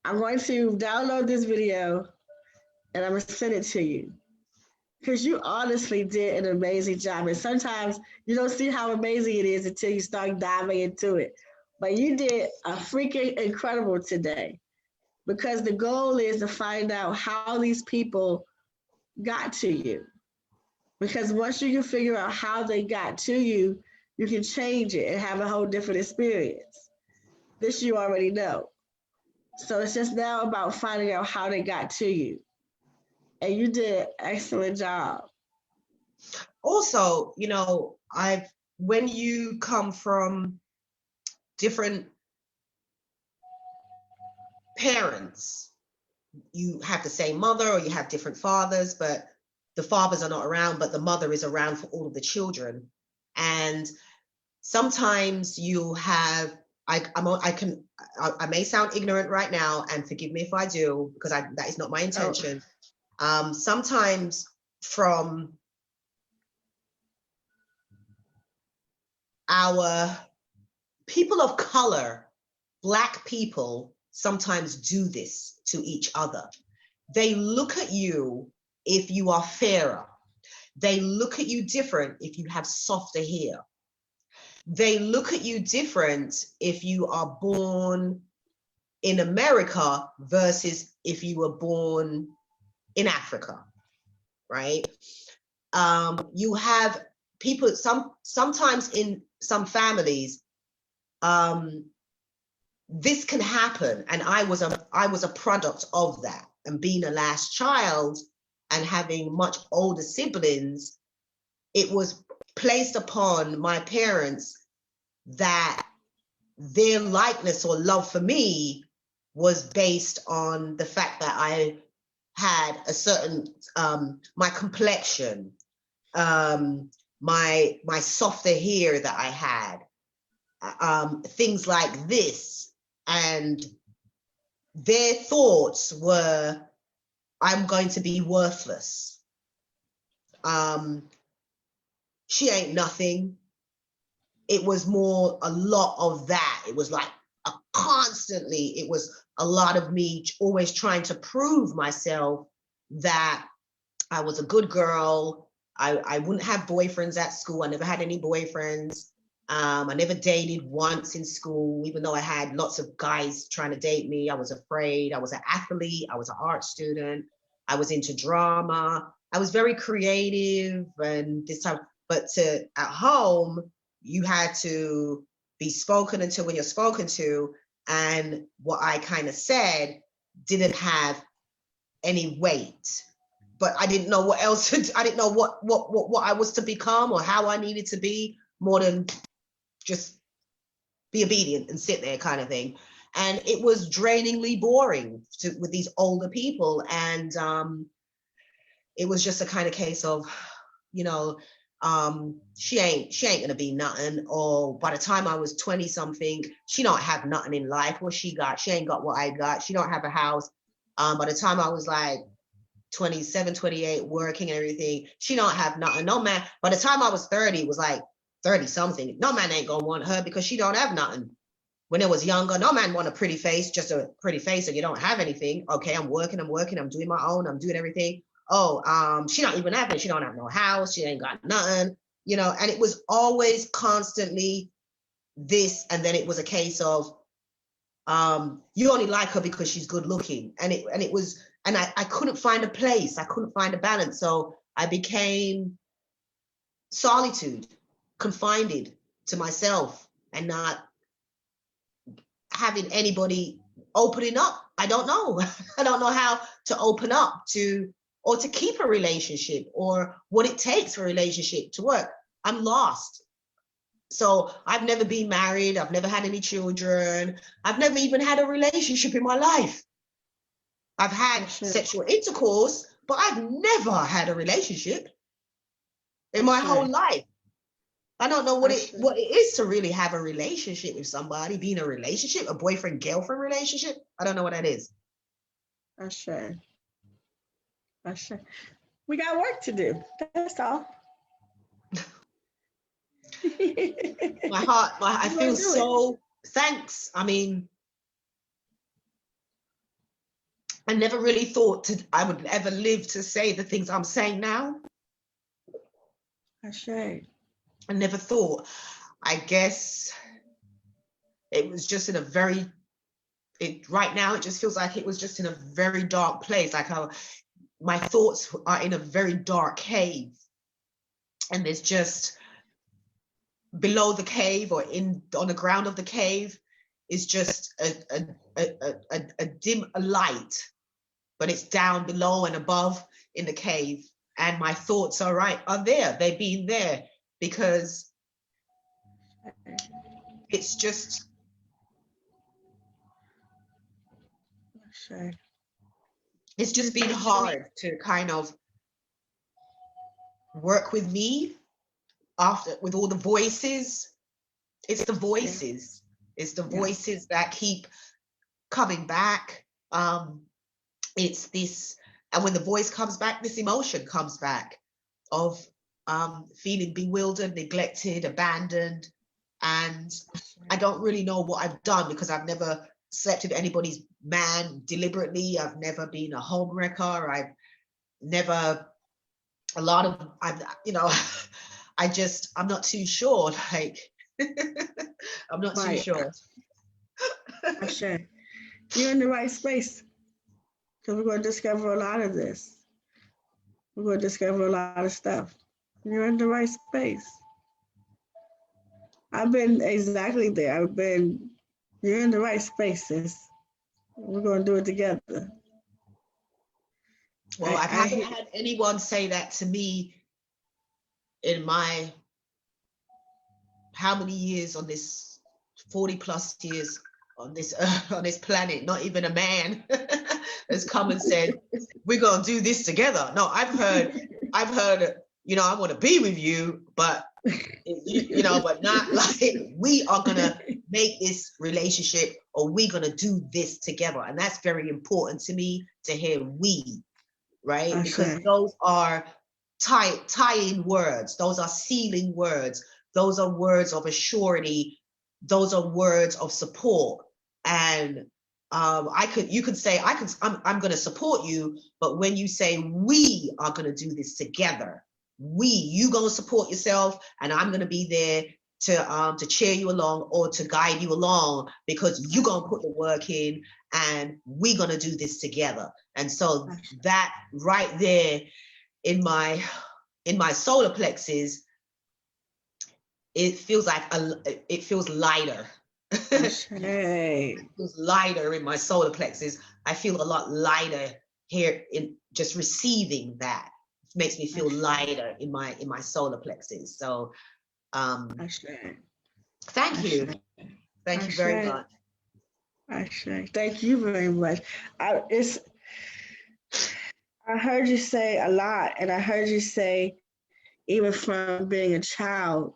I'm going to download this video and I'm going to send it to you because you honestly did an amazing job. And sometimes you don't see how amazing it is until you start diving into it. But you did a freaking incredible today because the goal is to find out how these people got to you. Because once you can figure out how they got to you, you can change it and have a whole different experience. This you already know. So it's just now about finding out how they got to you. And you did an excellent job. Also, when you come from different parents, you have the same mother or you have different fathers, but the fathers are not around, but the mother is around for all of the children. And sometimes you have, I may sound ignorant right now, and forgive me if I do, because that is not my intention. Sometimes from our people of color, Black people sometimes do this to each other. They look at you if you are fairer. They look at you different if you have softer hair. They look at you different if you are born in America versus if you were born in Africa, right? You have people, sometimes in some families, this can happen. And I was a product of that. And being a last child and having much older siblings, it was placed upon my parents that their likeness or love for me was based on the fact that I had a certain, my complexion, my softer hair that I had, things like this. And their thoughts were, I'm going to be worthless. She ain't nothing. It was more a lot of that. It was like it was a lot of me always trying to prove myself that I was a good girl. I wouldn't have boyfriends at school. I never had any boyfriends. I never dated once in school, even though I had lots of guys trying to date me. I was afraid. I was an athlete. I was an art student. I was into drama. I was very creative and this time, but at home, you had to be spoken into when you're spoken to. And what I kind of said didn't have any weight. But I didn't know what else. I didn't know what I was to become or how I needed to be, more than just be obedient and sit there kind of thing. And it was drainingly boring with these older people. And it was just a kind of case of, she ain't gonna be nothing. Or by the time I was 20 something, she don't have nothing in life. What she got? She ain't got what I got. She don't have a house. By the time I was like 27, 28, working and everything, she don't have nothing. No man. By the time I was 30, it was like 30 something. No man ain't gonna want her because she don't have nothing. When it was younger, no man want a pretty face, just a pretty face, and you don't have anything. Okay, I'm working, I'm doing my own, I'm doing everything. Oh, she not even having, she don't have no house, she ain't got nothing, you know, and it was always constantly this, and then it was a case of you only like her because she's good looking. And it was, and I couldn't find a place, I couldn't find a balance. So I became solitude, confined to myself, and not having anybody opening up. I don't know. I don't know how to open up to, or to keep a relationship, or what it takes for a relationship to work. I'm lost. So I've never been married. I've never had any children. I've never even had a relationship in my life. I've had sexual intercourse, but I've never had a relationship in my whole life. I don't know what it is to really have a relationship with somebody, be in a relationship, a boyfriend-girlfriend relationship. I don't know what that is. We got work to do. That's all. My heart, I feel so, thanks. I mean, I never really thought I would ever live to say the things I'm saying now. I never thought. I guess it was just in a very, right now it just feels like it was just in a very dark place, like how my thoughts are in a very dark cave, and there's just below the cave, or on the ground of the cave, is just a dim light, but it's down below and above in the cave. And my thoughts are there. They've been there because it's just, it's just been hard to kind of work with me with all the voices. It's the voices. It's the voices that keep coming back. It's this, and when the voice comes back, this emotion comes back of feeling bewildered, neglected, abandoned. And I don't really know what I've done, because I've never slept with anybody's man deliberately. I've never been a home wrecker. I've never, I'm not too sure. Like, I'm not too sure. You're in the right space, because we're going to discover a lot of this. We're going to discover a lot of stuff. You're in the right space. I've been exactly there. You're in the right space, sis. We're going to do it together. Well, I haven't had anyone say that to me in my, how many years on this, 40 plus years on this on this planet. Not even a man has come and said, we're going to do this together. No, I've heard, I want to be with you, but but not like, we are going to make this relationship, or we're going to do this together. And that's very important to me, to hear we, right? Because those are tying words. Those are sealing words. Those are words of assurity. Those are words of support. And you could say, I'm going to support you, but when you say we are going to do this together, you going to support yourself, and I'm going to be there to cheer you along, or to guide you along, because you're going to put the work in, and we're going to do this together. And so that right there in my solar plexus, it feels like it feels lighter. It feels lighter in my solar plexus. I feel a lot lighter here in just receiving that. It makes me feel lighter in my solar plexus. So thank you. Thank you very much. Thank you very much. I heard you say a lot, and I heard you say, even from being a child,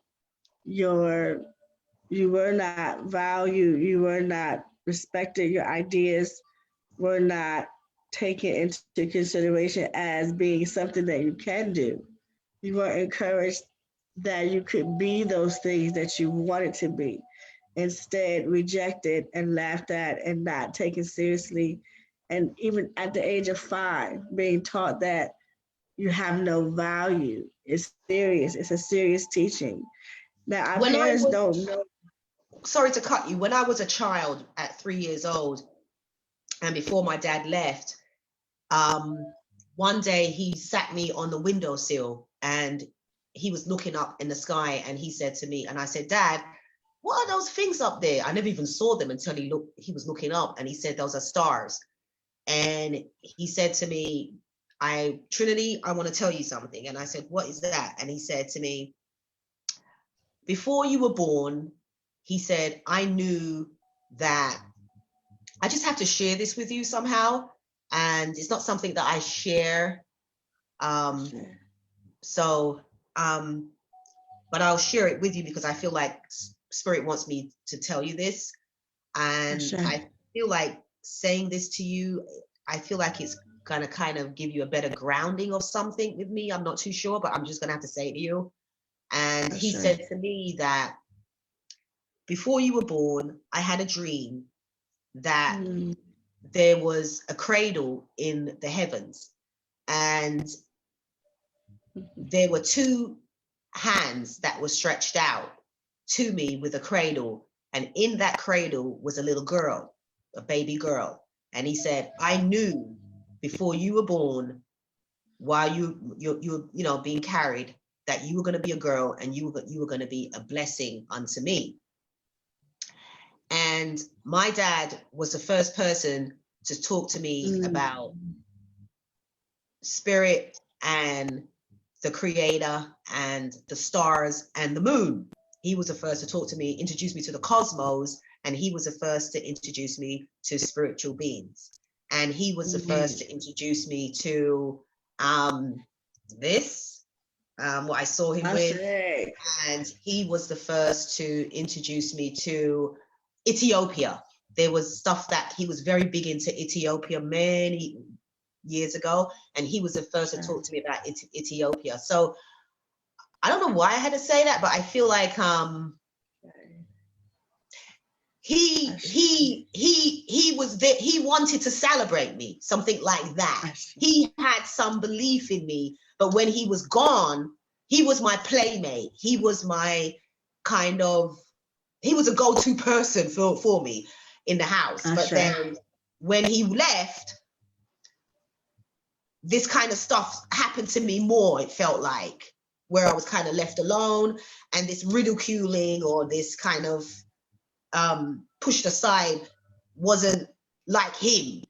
your you were not valued, you were not respected, your ideas were not taken into consideration as being something that you can do. You were encouraged that you could be those things that you wanted to be. Instead, rejected and laughed at and not taken seriously. And even at the age of 5, being taught that you have no value. It's serious. It's a serious teaching. Now, our When I parents was, don't know. sorry to cut you, when I was a child at 3 years old, and before my dad left, um, one day he sat me on the windowsill and he was looking up in the sky and he said to me, and I said, Dad, what are those things up there? I never even saw them until he was looking up and he said, those are stars. And he said to me, Trinity, I want to tell you something. And I said, what is that? And he said to me, before you were born, he said, I knew that I just have to share this with you somehow. And it's not something that I share. So, but I'll share it with you because I feel like Spirit wants me to tell you this. And I feel like saying this to you, I feel like it's gonna kind of give you a better grounding of something with me. I'm not too sure, but I'm just gonna have to say it to you. And he said to me that before you were born, I had a dream that there was a cradle in the heavens and there were 2 hands that were stretched out to me with a cradle. And in that cradle was a little girl, a baby girl. And he said, I knew before you were born, while you know, being carried, that you were going to be a girl and you were going to be a blessing unto me. And my dad was the first person to talk to me about spirit and the creator and the stars and the moon. He was the first to talk to me, introduce me to the cosmos, and he was the first to introduce me to spiritual beings. And he was the first to introduce me to what I saw him with. And he was the first to introduce me to Ethiopia. There was stuff that he was very big into Ethiopia many years ago, and he was the first to talk to me about Ethiopia. So I don't know why I had to say that, but I feel like he was there. He wanted to celebrate me, something like that. He had some belief in me, but when he was gone, he was my playmate. He was my he was a go-to person for me in the house. But then when he left, this kind of stuff happened to me more, it felt like, where I was kind of left alone, and this ridiculing or this kind of pushed aside wasn't like him.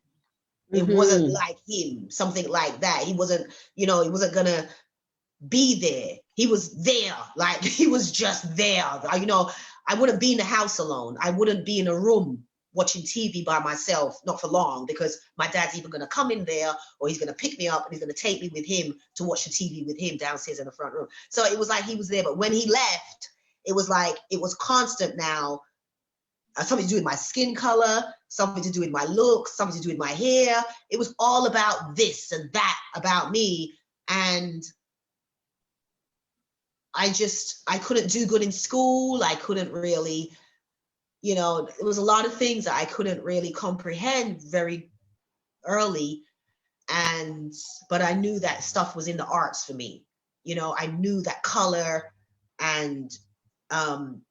It wasn't like him, something like that. He wasn't, he wasn't gonna be there. He was there, like he was just there. I wouldn't be in the house alone. I wouldn't be in a room watching TV by myself, not for long, because my dad's either going to come in there or he's going to pick me up and he's going to take me with him to watch the TV with him downstairs in the front room. So it was like he was there. But when he left, it was like, it was constant now. Something to do with my skin color, something to do with my looks, something to do with my hair. It was all about this and that about me. And I couldn't do good in school. I couldn't really, it was a lot of things that I couldn't really comprehend very early. But I knew that stuff was in the arts for me. I knew that color and on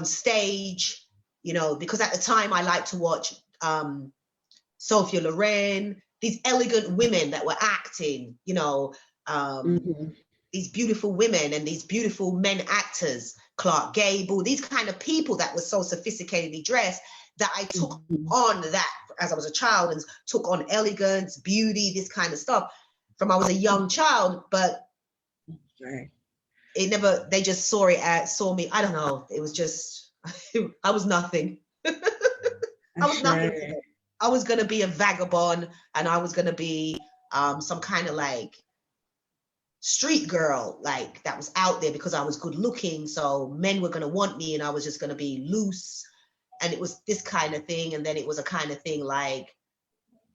stage, because at the time I liked to watch Sophia Loren, these elegant women that were acting, these beautiful women and these beautiful men actors, Clark Gable, these kind of people that were so sophisticatedly dressed, that I took on that as I was a child and took on elegance, beauty, this kind of stuff from I was a young child. But they just saw me. I don't know. It was just, I was nothing. I was nothing to them. I was going to be a vagabond, and I was going to be some kind of like street girl, like that was out there because I was good looking. So men were going to want me and I was just going to be loose. And it was this kind of thing. And then it was a kind of thing like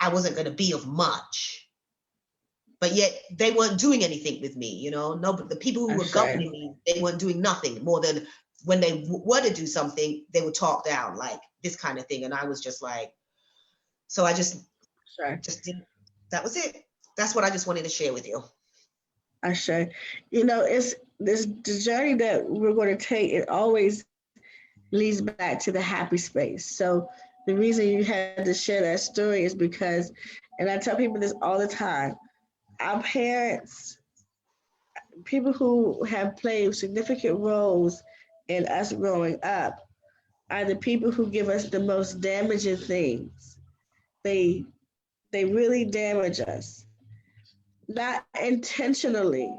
I wasn't going to be of much. But yet they weren't doing anything with me, you know. No, but the people who were That's right. governing me, they weren't doing nothing more than when they were to do something, they would talk down, like this kind of thing. And I was just like, so I Sure. just didn't. That was it. That's what I just wanted to share with you. I sure. It's this the journey that we're going to take. It always leads back to the happy space. So the reason you had to share that story is because, and I tell people this all the time, our parents, people who have played significant roles in us growing up, are the people who give us the most damaging things. They they really damage us, not intentionally.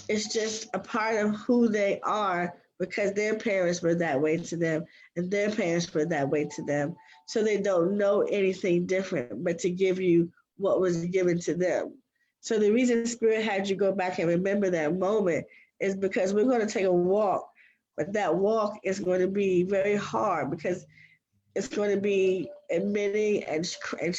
It's just a part of who they are because their parents were that way to them and their parents were that way to them. So they don't know anything different but to give you what was given to them. So the reason Spirit had you go back and remember that moment is because we're going to take a walk, but that walk is going to be very hard because it's going to be admitting and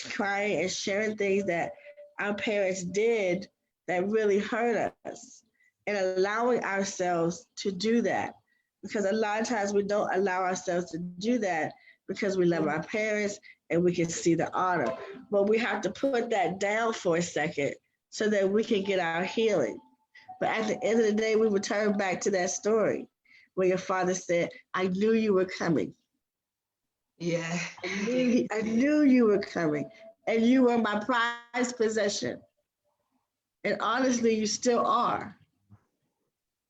crying and sharing things that our parents did that really hurt us and allowing ourselves to do that. Because a lot of times we don't allow ourselves to do that because we love our parents and we can see the honor. But we have to put that down for a second so that we can get our healing. But at the end of the day, we return back to that story where your father said, I knew you were coming. Yeah. I knew you were coming, and you were my prized possession. And honestly, you still are.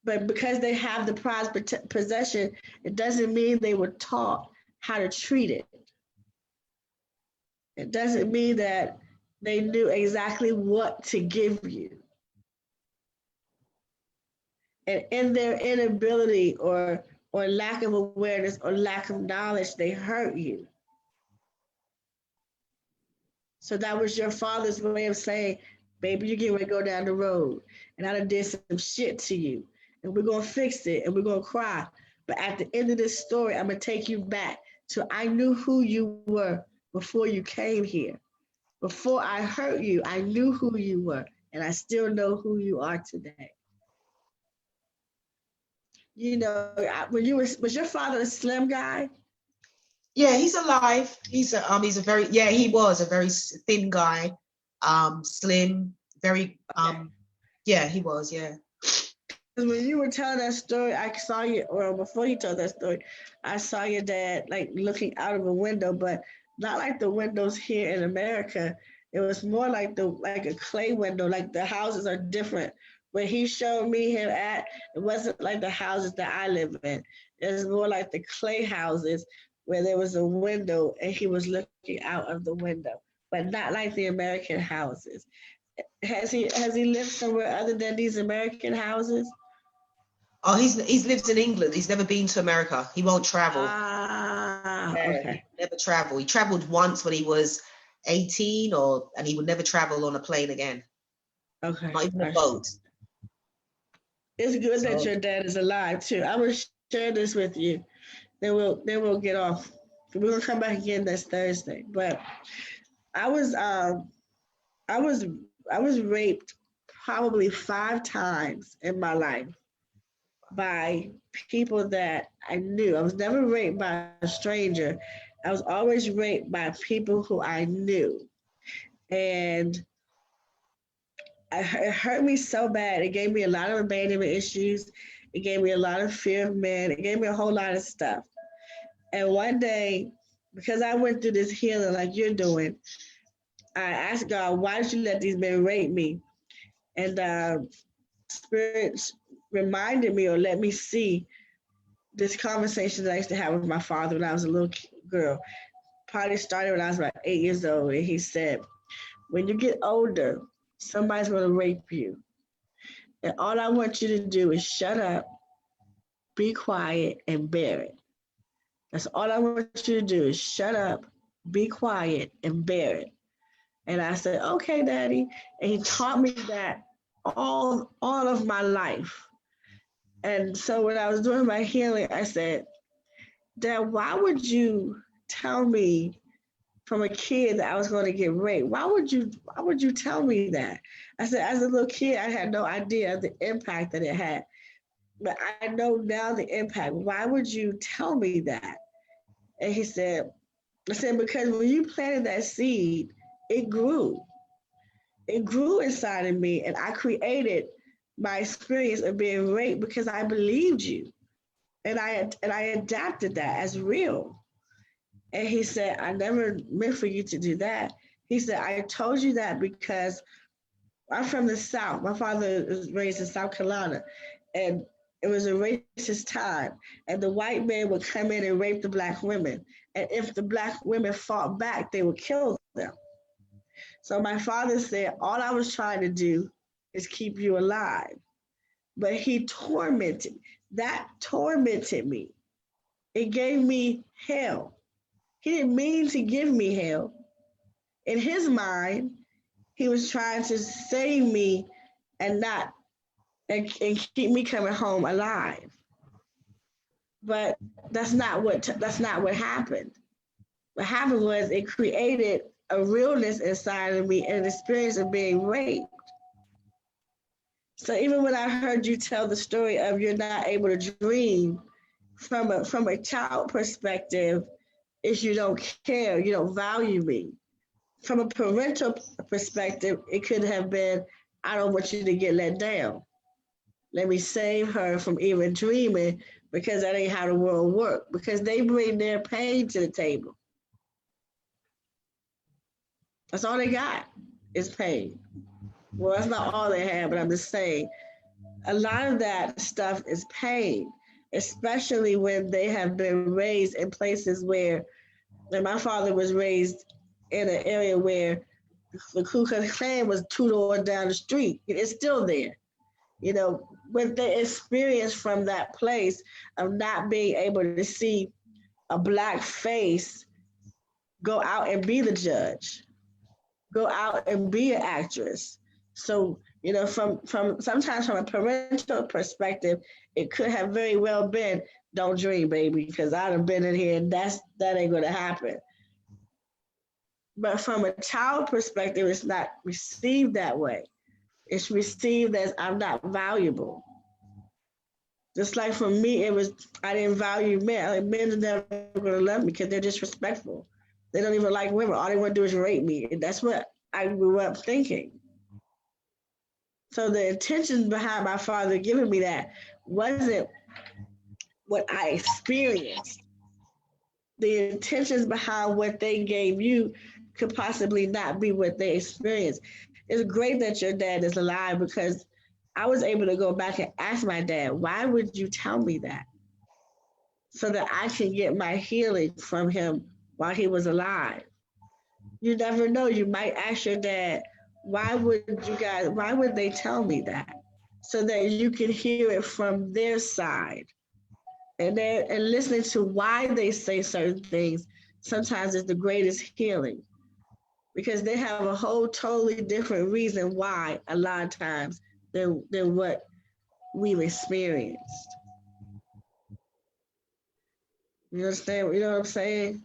But because they have the prized possession, it doesn't mean they were taught how to treat it. It doesn't mean that they knew exactly what to give you. And in their inability or lack of awareness or lack of knowledge, they hurt you. So that was your father's way of saying, baby, you get ready to go down the road. And I done did some shit to you. And we're going to fix it and we're going to cry. But at the end of this story, I'm going to take you back to I knew who you were before you came here. Before I hurt you, I knew who you were. And I still know who you are today. When was your father a slim guy? Yeah, he's alive. He's a very, yeah, he was a very thin guy, slim, very Okay. yeah, he was, yeah. When you were telling that story, I saw you, or before you told that story, I saw your dad like looking out of a window, but not like the windows here in America. It was more like a clay window, like the houses are different. Where he showed me him at, it wasn't like the houses that I live in. It was more like the clay houses where there was a window and he was looking out of the window, but not like the American houses. Has he lived somewhere other than these American houses? Oh, he's lived in England. He's never been to America. He won't travel. Ah, Yeah, he okay, never travel. He traveled once when he was 18, and he would never travel on a plane again, okay. not even a I see. boat. It's good that So, your dad is alive too. I will share this with you. Then we'll get off. We're gonna come back again this Thursday. But I was I was I was raped probably 5 times in my life by people that I knew. I was never raped by a stranger. I was always raped by people who I knew. And it hurt me so bad. It gave me a lot of abandonment issues. It gave me a lot of fear of men. It gave me a whole lot of stuff. And one day, because I went through this healing like you're doing, I asked God, why did you let these men rape me? And Spirit reminded me or let me see this conversation that I used to have with my father when I was a little girl. Probably started when I was about 8 years old. And he said, when you get older, somebody's going to rape you. And all I want you to do is shut up, be quiet, and bear it. That's all I want you to do is shut up, be quiet, and bear it. And I said, okay, daddy. And he taught me that all of my life. And so when I was doing my healing, I said, Dad, why would you tell me from a kid that I was going to get raped? Why would you tell me that? I said, as a little kid, I had no idea the impact that it had. But I know now the impact. Why would you tell me that? And I said, because when you planted that seed, it grew. It grew inside of me, and I created my experience of being raped because I believed you, and I adapted that as real. And he said, I never meant for you to do that. He said, I told you that because I'm from the South. My father was raised in South Carolina, and it was a racist time. And the white man would come in and rape the black women. And if the black women fought back, they would kill them. So my father said, all I was trying to do is keep you alive. But he tormented me. That tormented me. It gave me hell. He didn't mean to give me hell. In his mind, he was trying to save me and not and keep me coming home alive. But that's not what happened. What happened was it created a realness inside of me and an experience of being raped. So even when I heard you tell the story of you're not able to dream from a child perspective, is you don't care, you don't value me. From a parental perspective, it could have been, I don't want you to get let down. Let me save her from even dreaming because that ain't how the world works. Because they bring their pain to the table. That's all they got is pain. Well, that's not all they have, but I'm just saying a lot of that stuff is pain, especially when they have been raised in places where, and my father was raised in an area where the Ku Klux Klan was two doors down the street. It's still there. With the experience from that place of not being able to see a black face go out and be the judge, go out and be an actress. So, from sometimes from a parental perspective, it could have very well been, don't dream, baby, because I'd have been in here and that ain't gonna happen. But from a child perspective, it's not received that way. It's received as I'm not valuable. Just like for me, it was I didn't value men. Like men are never gonna love me because they're disrespectful. They don't even like women. All they want to do is rape me. And that's what I grew up thinking. So the intention behind my father giving me that wasn't what I experienced. The intentions behind what they gave you could possibly not be what they experienced. It's great that your dad is alive because I was able to go back and ask my dad, why would you tell me that? So that I can get my healing from him while he was alive. You never know. You might ask your dad, why would they tell me that? So that you can hear it from their side. And listening to why they say certain things sometimes is the greatest healing because they have a whole totally different reason why a lot of times than what we've experienced. You understand? You know what I'm saying?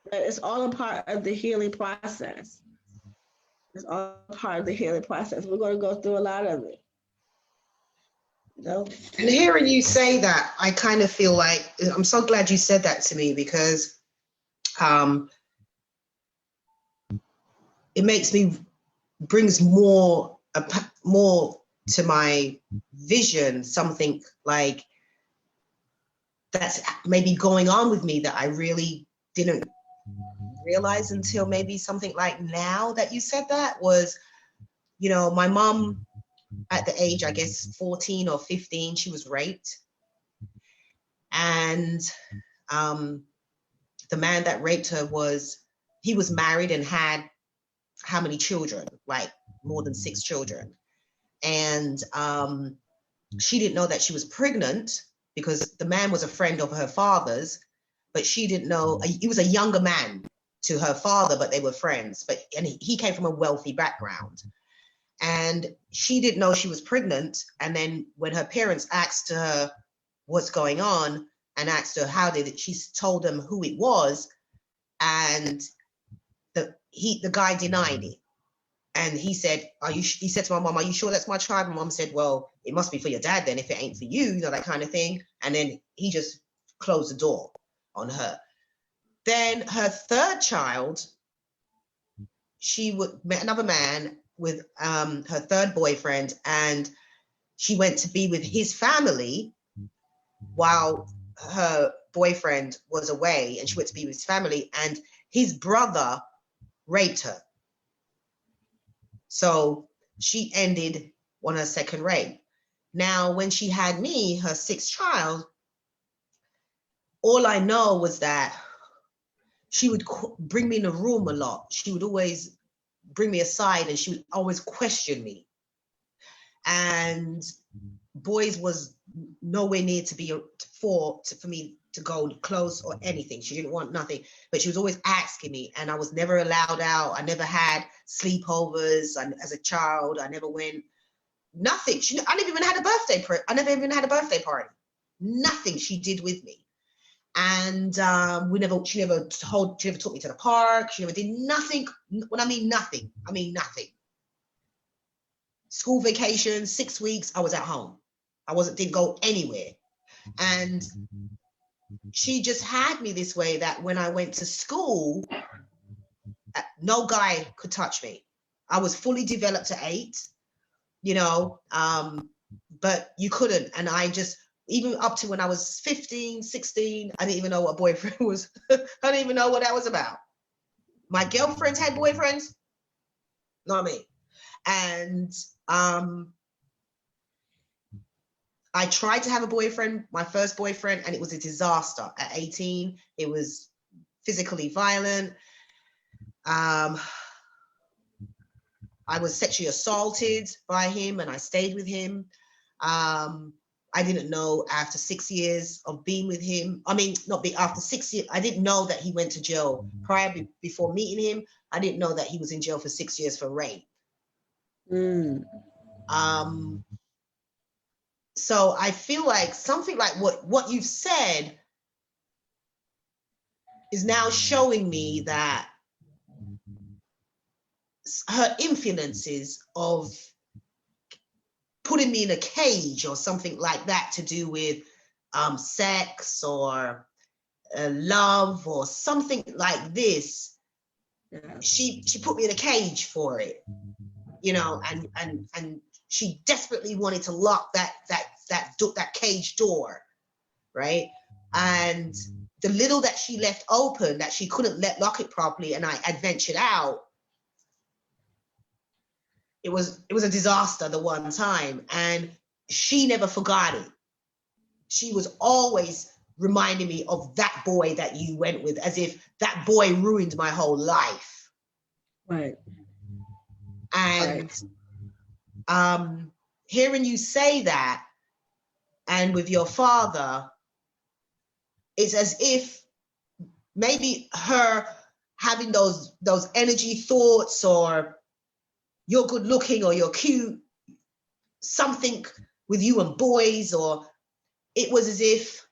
But it's all a part of the healing process. It's all part of the healing process. We're going to go through a lot of it. You know? And hearing you say that, I kind of feel like I'm so glad you said that to me because it makes me brings more to my vision, something like that's maybe going on with me that I really didn't realize until maybe something like now that you said that was, my mom at the age, I guess 14 or 15, she was raped. And the man that raped her he was married and had how many children? Like more than 6 children. And she didn't know that she was pregnant because the man was a friend of her father's, but she didn't know. He was a younger man to her father, but they were friends. And he came from a wealthy background. And she didn't know she was pregnant. And then when her parents asked her what's going on and asked her how did it, she told them who it was. And the guy denied it. And he said, he said to my mom, are you sure that's my child? My mom said, well, it must be for your dad then if it ain't for you, you know, that kind of thing. And then he just closed the door on her. Then her third child, she met another man with her third boyfriend, and she went to be with his family while her boyfriend was away, and she went to be with his family, and his brother raped her. So she ended on her second rape. Now, when she had me, her sixth child, all I know was that she would bring me in the room a lot. She would always bring me aside and she would always question me. And boys was nowhere near to be for me to go close or anything. She didn't want nothing, but she was always asking me, and I was never allowed out. I never had sleepovers. As a child, I never went, nothing. I never even had a birthday. I never even had a birthday party. Nothing she did with me. And she never took me to the park. She never did nothing. When I mean nothing, I mean nothing. School vacation, 6 weeks, I was at home. Didn't go anywhere. And she just had me this way that when I went to school, no guy could touch me. I was fully developed at 8, you know, but you couldn't. And I just, even up to when I was 15, 16, I didn't even know what a boyfriend was. I didn't even know what that was about. My girlfriends had boyfriends, not me. And I tried to have a boyfriend, my first boyfriend, and it was a disaster. At 18, it was physically violent. I was sexually assaulted by him, and I stayed with him. I didn't know after 6 years of being with him. After 6 years, I didn't know that he went to jail before meeting him. I didn't know that he was in jail for 6 years for rape. So I feel like something like what you've said is now showing me that her influences of putting me in a cage or something like that to do with sex or love or something like this. Yeah. She put me in a cage for it, you know, and she desperately wanted to lock that cage door, right? And the little that she left open that she couldn't lock it properly, and I ventured out. It was a disaster the one time, and she never forgot it. She was always reminding me of that boy that you went with, as if that boy ruined my whole life. Right. And hearing you say that, and with your father, it's as if maybe her having those energy thoughts, or you're good looking or you're cute, something with you and boys, or it was as if,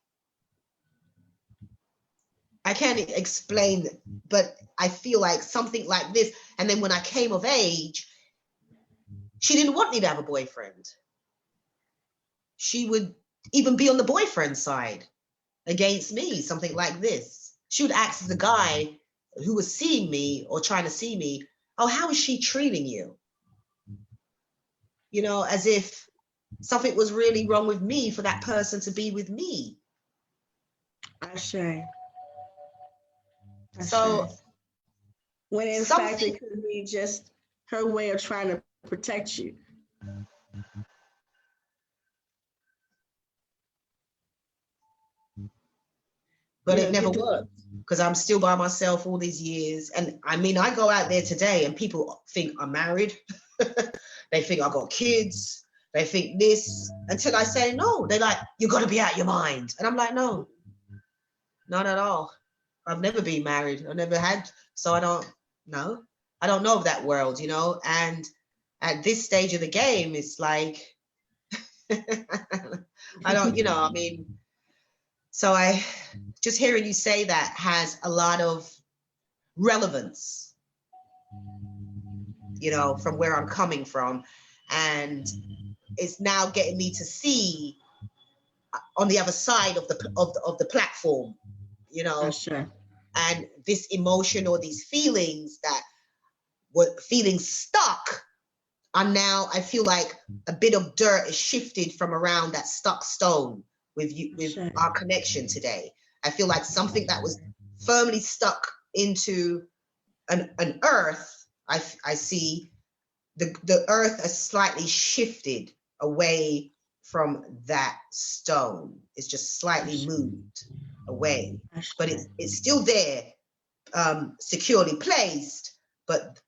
I can't explain, but I feel like something like this. And then when I came of age, she didn't want me to have a boyfriend. She would even be on the boyfriend side against me, something like this. She would ask the guy who was seeing me or trying to see me, oh, how is she treating you? You know, as if something was really wrong with me for that person to be with me. Ashe. So, when in fact it could be just her way of trying to protect you. But it never worked, because I'm still by myself all these years. And I mean, I go out there today and people think I'm married. They think I got kids. They think this, until I say no. They're like, you got to be out your mind. And I'm like, no, not at all. I've never been married. I never had. So I don't know. I don't know of that world, you know. And at this stage of the game, it's like, I don't, I mean, so I just hearing you say that has a lot of relevance, from where I'm coming from. And it's now getting me to see on the other side of the platform, Sure. and this emotion or these feelings that were feeling stuck are now, I feel like a bit of dirt is shifted from around that stuck stone with Sure. our connection today. I feel like something that was firmly stuck into an earth, I see the earth has slightly shifted away from that stone. It's just slightly moved away, but it's still there, securely placed. But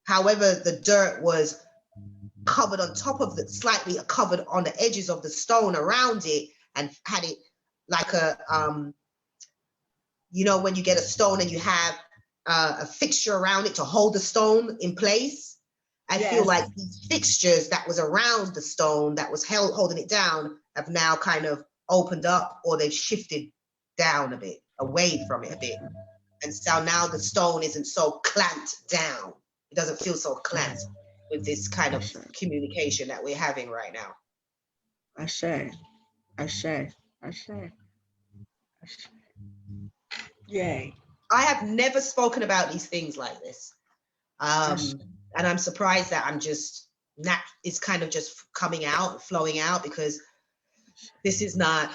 however, the dirt was covered on top of the, slightly covered on the edges of the stone around it, and had it like a when you get a stone and you have a fixture around it to hold the stone in place. I feel like these fixtures that was around the stone that was holding it down have now kind of opened up, or they've shifted down a bit, away from it a bit. And so now the stone isn't so clamped down. It doesn't feel so clamped with this kind of communication that we're having right now. Ashe. Yay. I have never spoken about these things like this. And I'm surprised that it's kind of just coming out, flowing out, because this is not,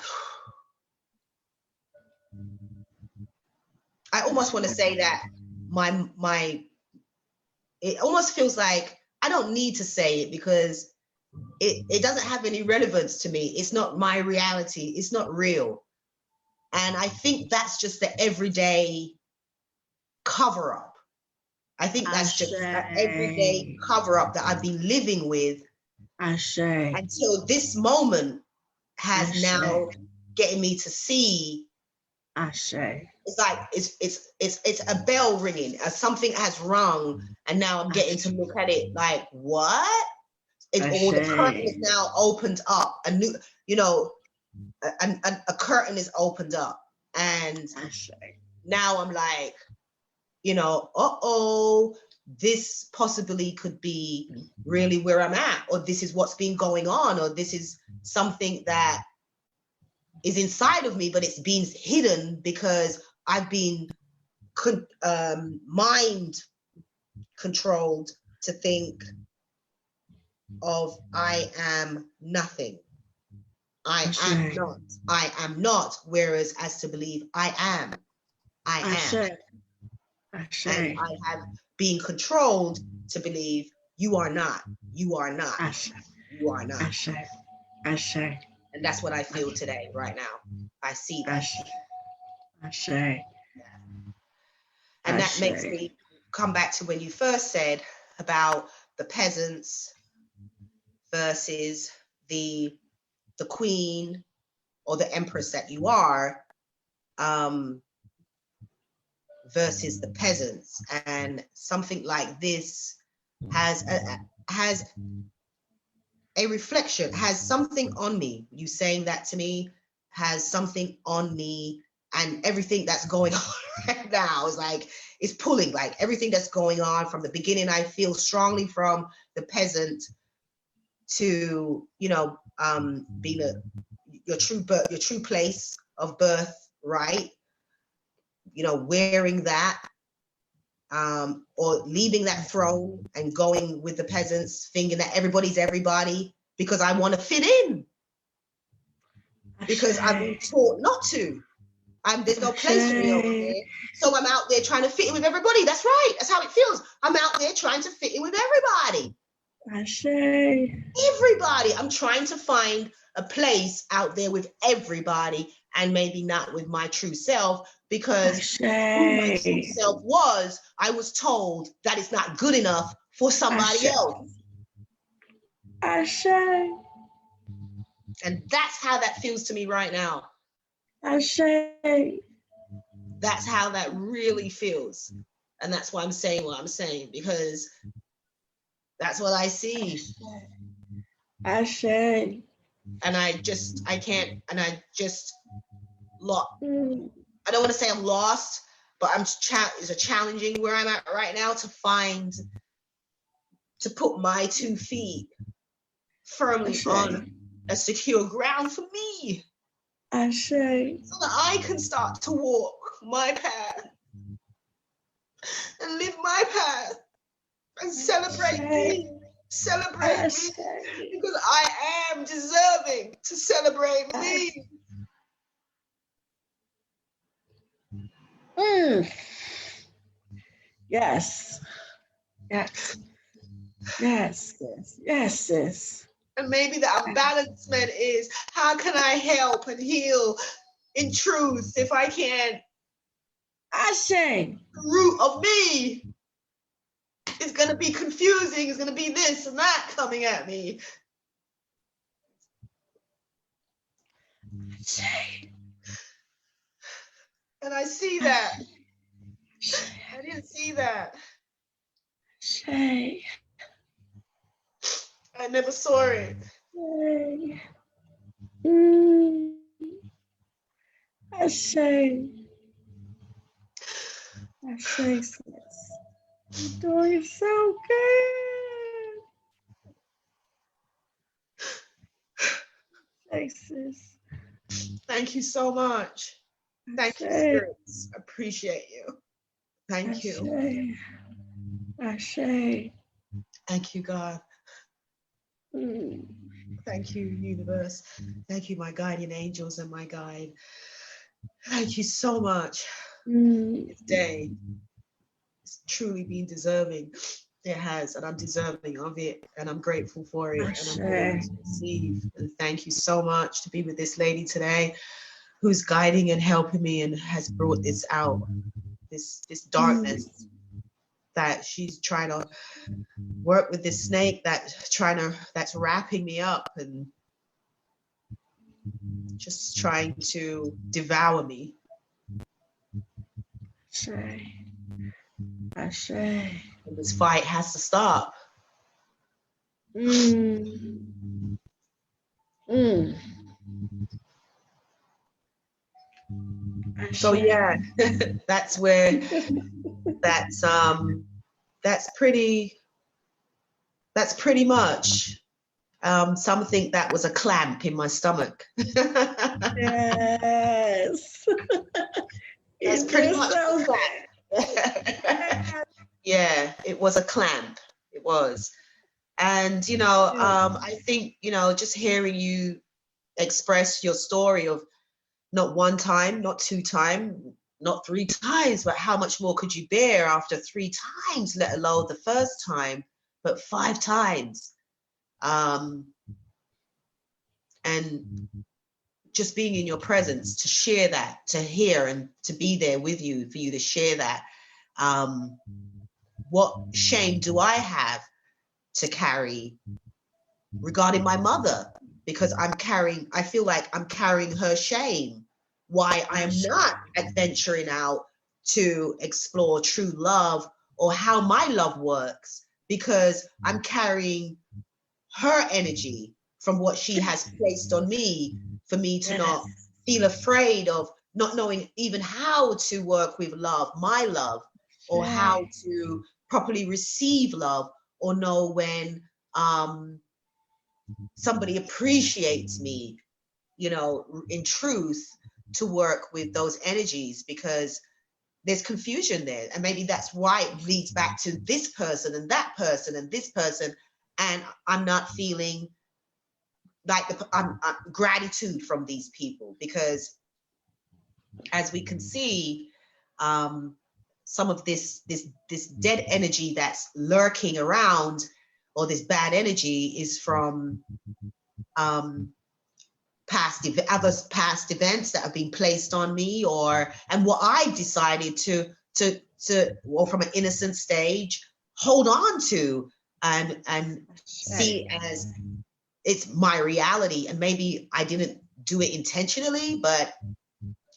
I almost want to say that it almost feels like I don't need to say it, because it doesn't have any relevance to me. It's not my reality. It's not real. And I think that's just the everyday cover up. I think that's just that everyday cover up that I've been living with until this moment has now getting me to see. It's like it's a bell ringing, something has rung, and now I'm getting to look at it like, what? Or the curtain is now opened up. A new, a curtain is opened up, and now I'm like, this possibly could be really where I'm at, or this is what's been going on, or this is something that is inside of me, but it's been hidden because I've been mind controlled to think of I am nothing. I am not, whereas as to believe I am. And I have been controlled to believe you are not. You are not. You are not. And that's what I feel today, right now. I see that. And that makes me come back to when you first said about the peasants versus the queen or the empress that you are, versus the peasants. And something like this has a reflection, has something on me. You saying that to me has something on me, and everything that's going on right now is like, it's pulling, like everything that's going on from the beginning. I feel strongly from the peasant to, being your true place of birth, right? Wearing that, or leaving that throne and going with the peasants, thinking that everybody's everybody because I want to fit in. Because I've been taught not to. There's no place for me over there. So I'm out there trying to fit in with everybody. That's right. That's how it feels. I'm out there trying to fit in with everybody. Everybody. I'm trying to find a place out there with everybody, and maybe not with my true self, because who my true self was, I was told that it's not good enough for somebody else. And that's how that feels to me right now. That's how that really feels. And that's why I'm saying what I'm saying, because That's what I see. Ashe. And I can't, and I just lost. Mm. I don't want to say I'm lost, but it's a challenging where I'm at right now to put my 2 feet firmly Ashe. on a secure ground for me, Ashe. so that I can start to walk my path and live my path and celebrate me. Celebrate Ashe. me, because I am deserving to celebrate me. Mm. Yes. Yes. Yes. Yes. Yes, sis. And maybe the unbalancement is, how can I help and heal in truth if I can't? Ashe. The root of me is going to be confusing. It's going to be this and that coming at me. Ashe. And I see that. I didn't see that. Ashe. I never saw it. Ashe. Mm. Ashe. Ashe, sis. You're doing so good. Ashe, sis. Thank you so much. Thank you, Ashe. spirits. Appreciate you. Thank you. Ashe. Thank you, God. Mm. Thank you, universe. Thank you, my guardian angels and my guide. Thank you so much. This day it's truly been deserving. It has, and I'm deserving of it, and I'm grateful for it, and I'm willing to receive. And thank you so much to be with this lady today, who's guiding and helping me, and has brought this out, this darkness that she's trying to work with, this snake that's wrapping me up and just trying to devour me. Ashe. Ashe. And this fight has to stop. Mm. Mm. So yeah, that's where that's pretty much something that was a clamp in my stomach. Yes. That's pretty much so yeah, it was a clamp. It was. And I think just hearing you express your story of not 1 time, not 2 times, not 3 times, but how much more could you bear after 3 times, let alone the first time, but 5 times. And just being in your presence to share that, to hear and to be there with you, for you to share that. What shame do I have to carry regarding my mother? Because I feel like I'm carrying her shame. Why I am not adventuring out to explore true love or how my love works, because I'm carrying her energy from what she has placed on me, for me to not feel afraid of not knowing even how to work with love, my love, or how to properly receive love, or know when somebody appreciates me, in truth, to work with those energies, because there's confusion there. And maybe that's why it leads back to this person and that person and this person. And I'm not feeling like I'm gratitude from these people, because as we can see, some of this dead energy that's lurking around, or this bad energy, is from past events that have been placed on me, and what I decided to or from an innocent stage hold on to, and see as it's my reality. And maybe I didn't do it intentionally, but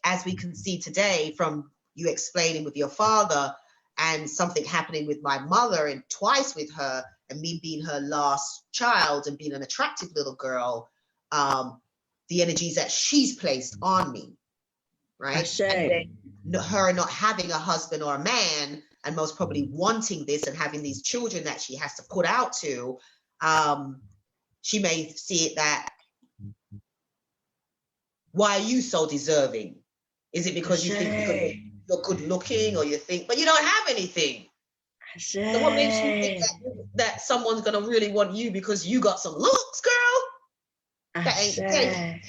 as we can see today from you explaining with your father and something happening with my mother and twice with her, and me being her last child and being an attractive little girl, the energies that she's placed on me, right? And then her not having a husband or a man, and most probably wanting this and having these children that she has to put out to, she may see it that, why are you so deserving? Is it because you think because you're good looking, or you think, but you don't have anything? So what makes you think that someone's gonna really want you because you got some looks, girl?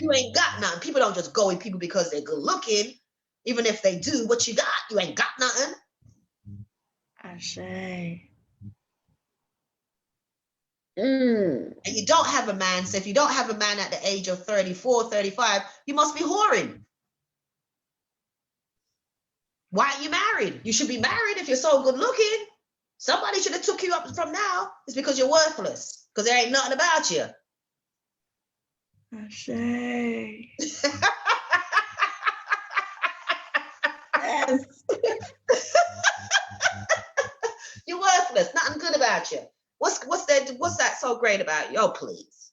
You ain't got nothing. People don't just go with people because they're good looking. Even if they do, what you got? You ain't got nothing. And you don't have a man. So if you don't have a man at the age of 34, 35, you must be whoring. Why aren't you married? You should be married if you're so good looking. Somebody should have took you up from now. It's because you're worthless. Because there ain't nothing about you. Yes. You're worthless. Nothing good about you. What's that so great about you? Oh, please.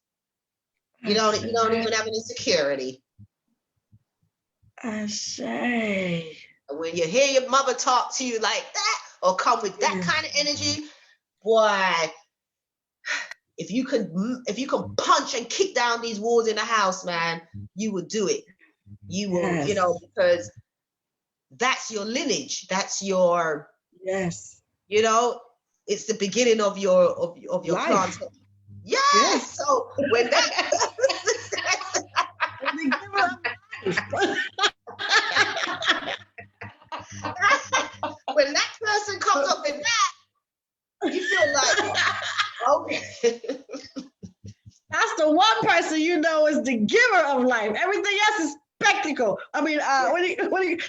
You don't even have any security. And when you hear your mother talk to you like that, or come with that kind of energy, boy, if you can punch and kick down these walls in the house, man, you would do it. You will, because that's your lineage. That's your it's the beginning of your plant. Yes. So when that when that person comes up with that, you feel like, okay. That's the one person is the giver of life. Everything else is spectacle. I mean,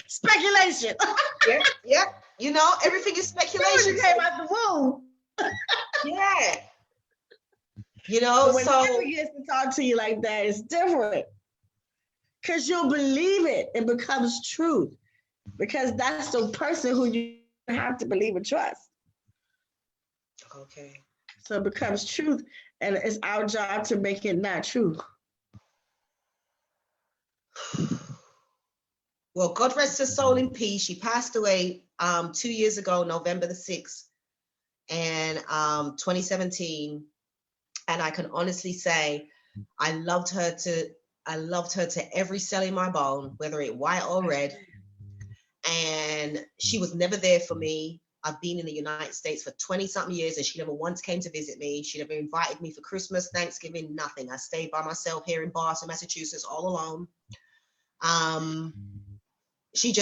speculation. Yeah. Everything is speculation. You came out the womb. Yeah. But when he begins to talk to you like that, it's different. Because you'll believe it. It becomes truth. Because that's the person who you have to believe and trust. Okay. So it becomes truth. And it's our job to make it not true. Well, God rest her soul in peace. She passed away 2 years ago, November the 6th, and 2017. And I can honestly say I loved her to every cell in my bone, whether it white or red. And she was never there for me. I've been in the United States for 20-something years, and she never once came to visit me. She never invited me for Christmas, Thanksgiving, nothing. I stayed by myself here in Boston, Massachusetts, all alone. She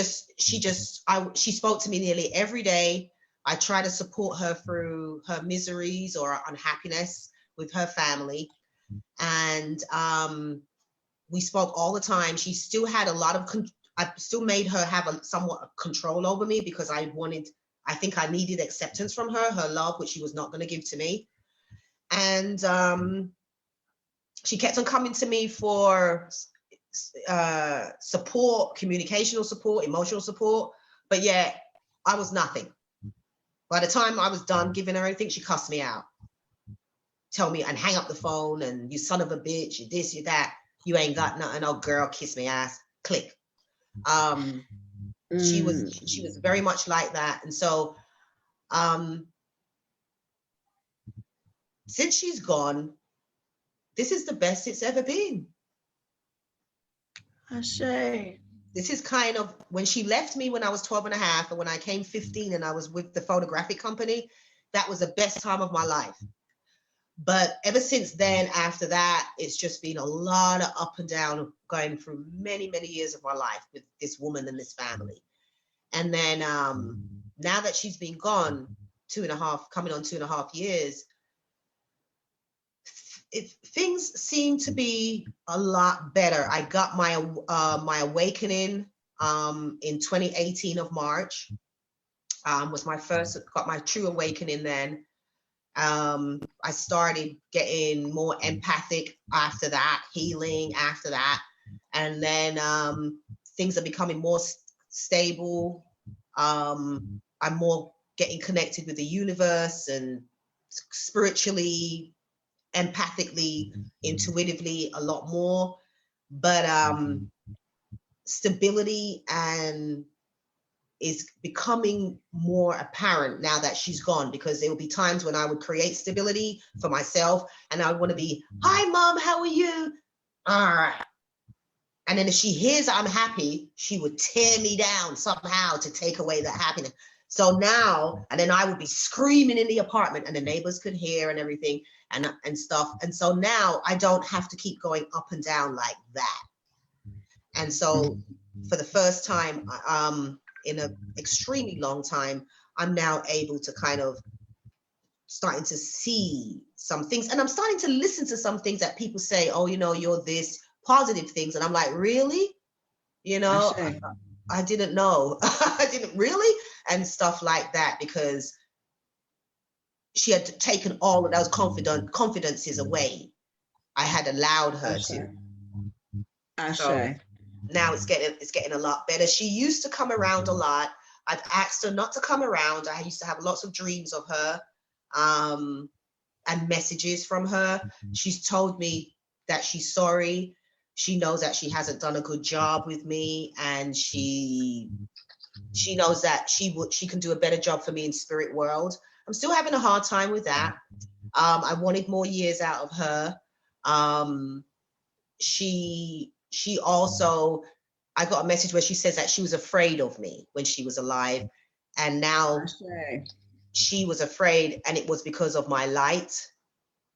spoke to me nearly every day. I try to support her through her miseries or unhappiness with her family. And we spoke all the time. She still had a lot of, I still made her have somewhat of control over me, because I think I needed acceptance from her love, which she was not going to give to me. And she kept on coming to me for support, communicational support, emotional support, but yet I was nothing. By the time I was done giving her everything, she cussed me out. Tell me and hang up the phone, and you son of a bitch, you this, you that, you ain't got nothing. Oh girl, kiss me ass, click. She was very much like that. And so since she's gone, this is the best it's ever been. This is kind of, when she left me when I was 12 and a half, and when I came 15 and I was with the photographic company, that was the best time of my life. But ever since then, after that, it's just been a lot of up and down, going through many, many years of my life with this woman and this family. And then now that she's been gone, coming on 2.5 years, things seem to be a lot better. I got my my awakening in 2018 of March. Was my first, got my true awakening then. I started getting more empathic after that, healing after that. And then things are becoming more stable. I'm more getting connected with the universe and spiritually, empathically, intuitively a lot more. But stability and is becoming more apparent now that she's gone, because there will be times when I would create stability for myself and I want to be, hi mom, how are you? All right. And then if she hears I'm happy, she would tear me down somehow to take away that happiness. So now, and then I would be screaming in the apartment and the neighbors could hear and everything and stuff. And so now I don't have to keep going up and down like that. And so for the first time, in an extremely long time, I'm now able to kind of starting to see some things, and I'm starting to listen to some things that people say, oh, you know, you're this, positive things. And I'm like, really? You know, I didn't know. I didn't really, and stuff like that, because she had taken all of those confidences away. I had allowed her to. So now it's getting a lot better. She used to come around a lot. I've asked her not to come around. I used to have lots of dreams of her, and messages from her. She's told me that she's sorry. She knows that she hasn't done a good job with me, and she knows that she can do a better job for me in spirit world. I'm still having a hard time with that. I wanted more years out of her. She also, I got a message where she says that she was afraid of me when she was alive, and now she was afraid, and it was because of my light,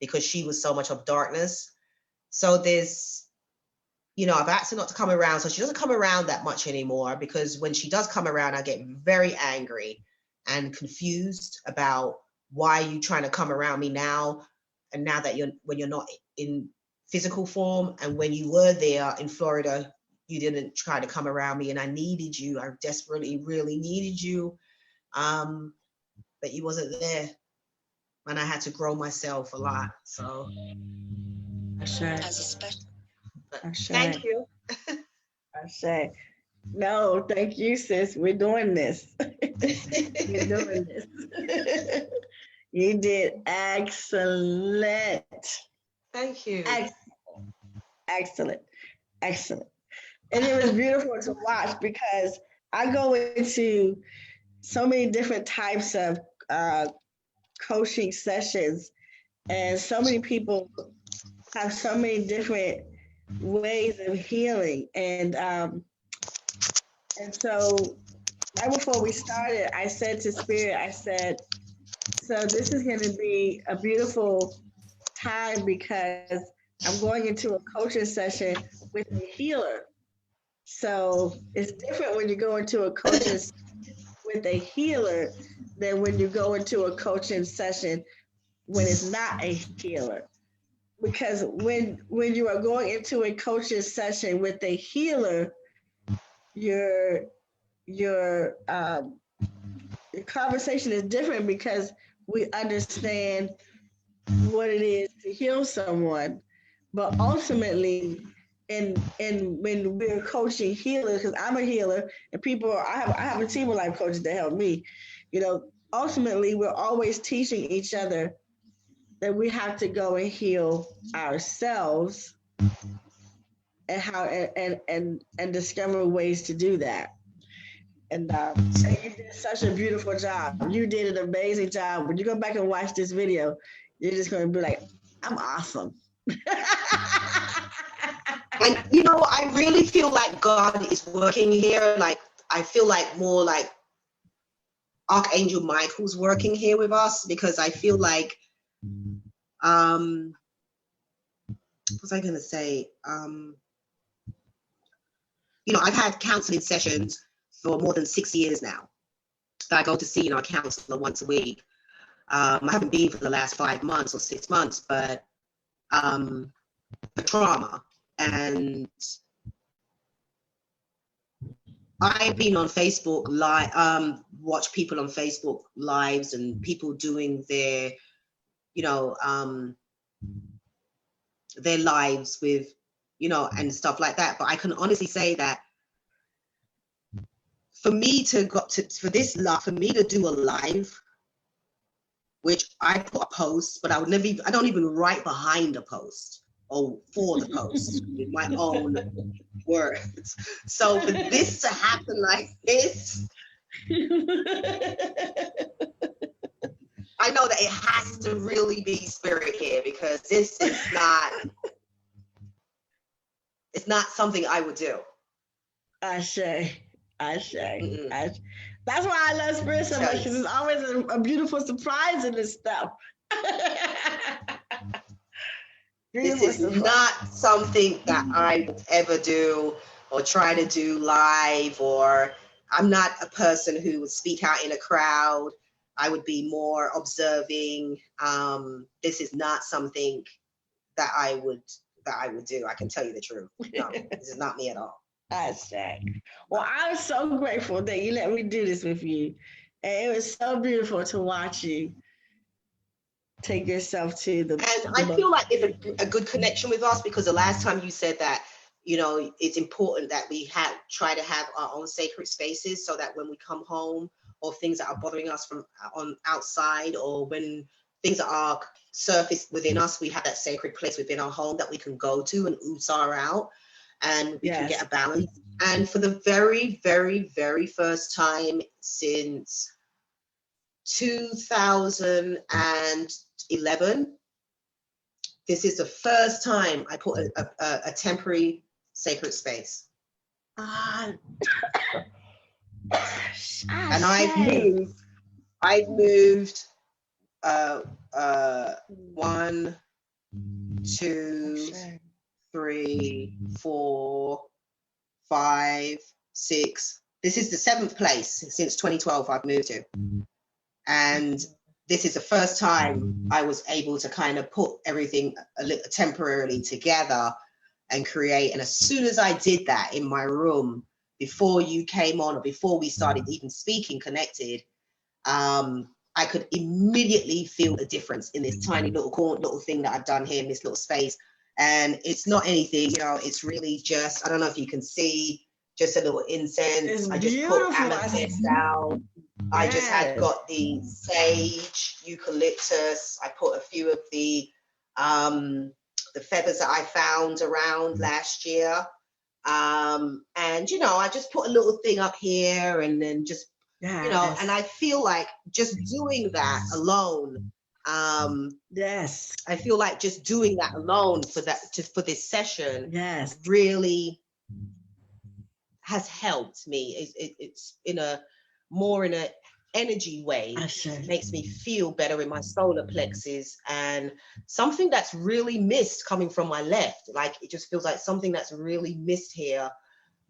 because she was so much of darkness. So there's, you know, I've asked her not to come around, so she doesn't come around that much anymore, because when she does come around, I get very angry and confused about why you trying to come around me now, and now that when you're not in physical form, and when you were there in Florida, you didn't try to come around me, and I needed you. I desperately, really needed you, but you wasn't there, and I had to grow myself a lot. So thank you. No, thank you, sis. We're doing this. We're doing this. You did excellent. Thank you. Excellent. Excellent. And it was beautiful to watch, because I go into so many different types of coaching sessions, and so many people have so many different ways of healing. And so right before we started, I said to Spirit, I said, so this is going to be a beautiful time, because I'm going into a coaching session with a healer. So it's different when you go into a coaching with a healer than when you go into a coaching session when it's not a healer. Because when you are going into a coaching session with a healer, your your conversation is different, because we understand what it is to heal someone. But ultimately, and when we're coaching healers, because I'm a healer, and I have a team of life coaches that help me. You know, ultimately, we're always teaching each other that we have to go and heal ourselves, and how and discover ways to do that. And so you did such a beautiful job. You did an amazing job. When you go back and watch this video, you're just going to be like, I'm awesome. And you know, I really feel like God is working here. Like, I feel like more like Archangel Michael's working here with us, because I feel like, what was I going to say? You know, I've had counseling sessions for more than 6 years now. I go to see, you know, a counselor once a week. I haven't been for the last 5 months or 6 months, but for trauma. And I've been on Facebook live, watch people on Facebook lives and people doing their, you know, their lives with, you know, and stuff like that. But I can honestly say that for me to for me to do a live, which I put a post, but I don't even write behind the post or for the post with my own words. So for this to happen like this, I know that it has to really be spirit here, because this is not, it's not something I would do. Ashe. Mm-mm. That's why I love spirit so much, because there's always a beautiful surprise in this stuff. This is not something that I would ever do or try to do live, or I'm not a person who would speak out in a crowd. I would be more observing. This is not something that I would do. I can tell you the truth. No, this is not me at all. I say. Well, I'm so grateful that you let me do this with you. And it was so beautiful to watch you take yourself to the. And I feel like it's a good connection with us, because the last time you said that, you know, it's important that we try to have our own sacred spaces, so that when we come home, or things that are bothering us from on outside, or when things are surfaced within us, we have that sacred place within our home that we can go to and ooh-sah out, and we can get a balance. And for the very, very, very first time since 2011, this is the first time I put a temporary sacred space. And I've moved 1, 2, 3, 4, 5, 6. This is the 7th place since 2012 I've moved to. And this is the first time I was able to kind of put everything a little temporarily together and create. And as soon as I did that in my room, before you came on, or before we started even speaking, connected, I could immediately feel the difference in this tiny little thing that I've done here in this little space. And it's not anything, you know, it's really just, I don't know if you can see, just a little incense. I just put amethyst down. I just had got the sage, eucalyptus. I put a few of the feathers that I found around last year. And, you know, I just put a little thing up here, and then just, you know, and I feel like just doing that alone, I feel like just doing that alone for this session really has helped me. It's in a energy way. It makes me feel better in my solar plexus, and something that's really missed coming from my left. Like, it just feels like something that's really missed here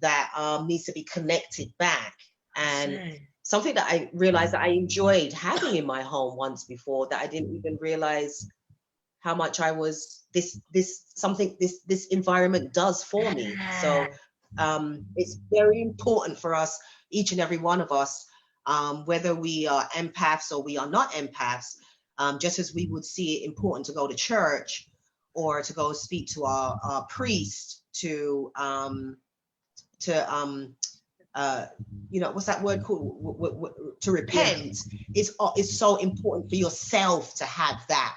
that needs to be connected back. And something that I realized that I enjoyed having in my home once before, that I didn't even realize how much I was this environment does for me. So it's very important for us, each and every one of us, whether we are empaths or we are not empaths, just as we would see it important to go to church or to go speak to our priest, to you know, what's that word called? To repent is so important for yourself to have that,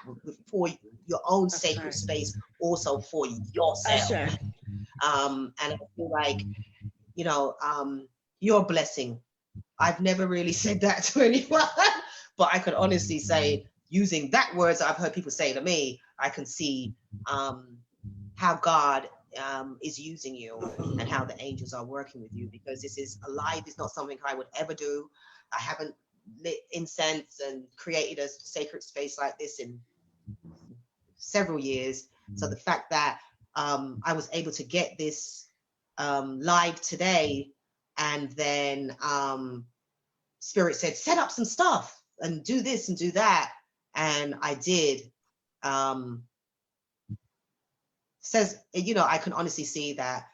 for your own sacred space, also for yourself. And I feel like, you know, you're a blessing. I've never really said that to anyone, but I could honestly say, using that words I've heard people say to me, I can see how God is using you and how the angels are working with you, because this is alive. It's not something I would ever do. I haven't lit incense and created a sacred space like this in several years. So the fact that I was able to get this live today, and then Spirit said, set up some stuff and do this and do that. And I did. Says, you know, I can honestly see that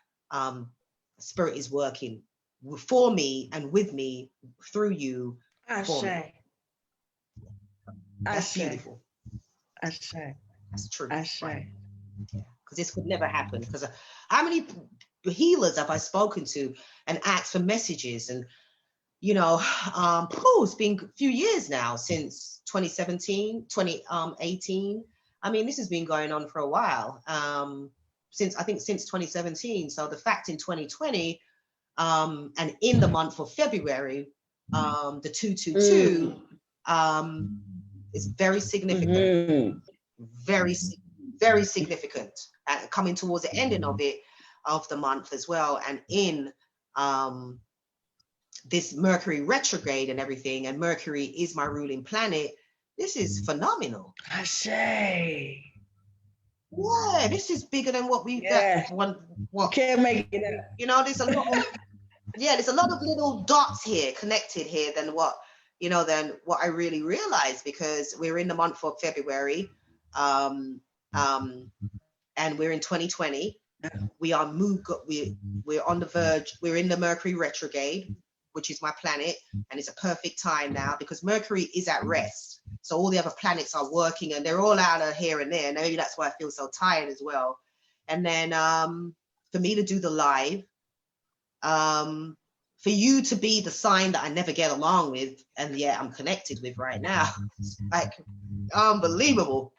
Spirit is working for me and with me through you. For me. That's beautiful. That's true. Right? Yeah, because this could never happen. Because how many healers have I spoken to and asked for messages, and It's been a few years now since 2017, 2018. I mean, this has been going on for a while, since 2017. So the fact in 2020, and in the month of February, the 222 is very significant, very, very significant, and coming towards the ending of the month as well, and in this Mercury retrograde and everything, and Mercury is my ruling planet. This is phenomenal. I say. Yeah, this is bigger than what we can't make it up. There's a lot of there's a lot of little dots here connected here than what I really realized, because we're in the month of February, and we're in 2020. We're on the verge. We're in the Mercury retrograde, which is my planet, and it's a perfect time now because Mercury is at rest. So all the other planets are working, and they're all out of here and there. And maybe that's why I feel so tired as well. And then for me to do the live, for you to be the sign that I never get along with, and yet I'm connected with right now, it's like unbelievable.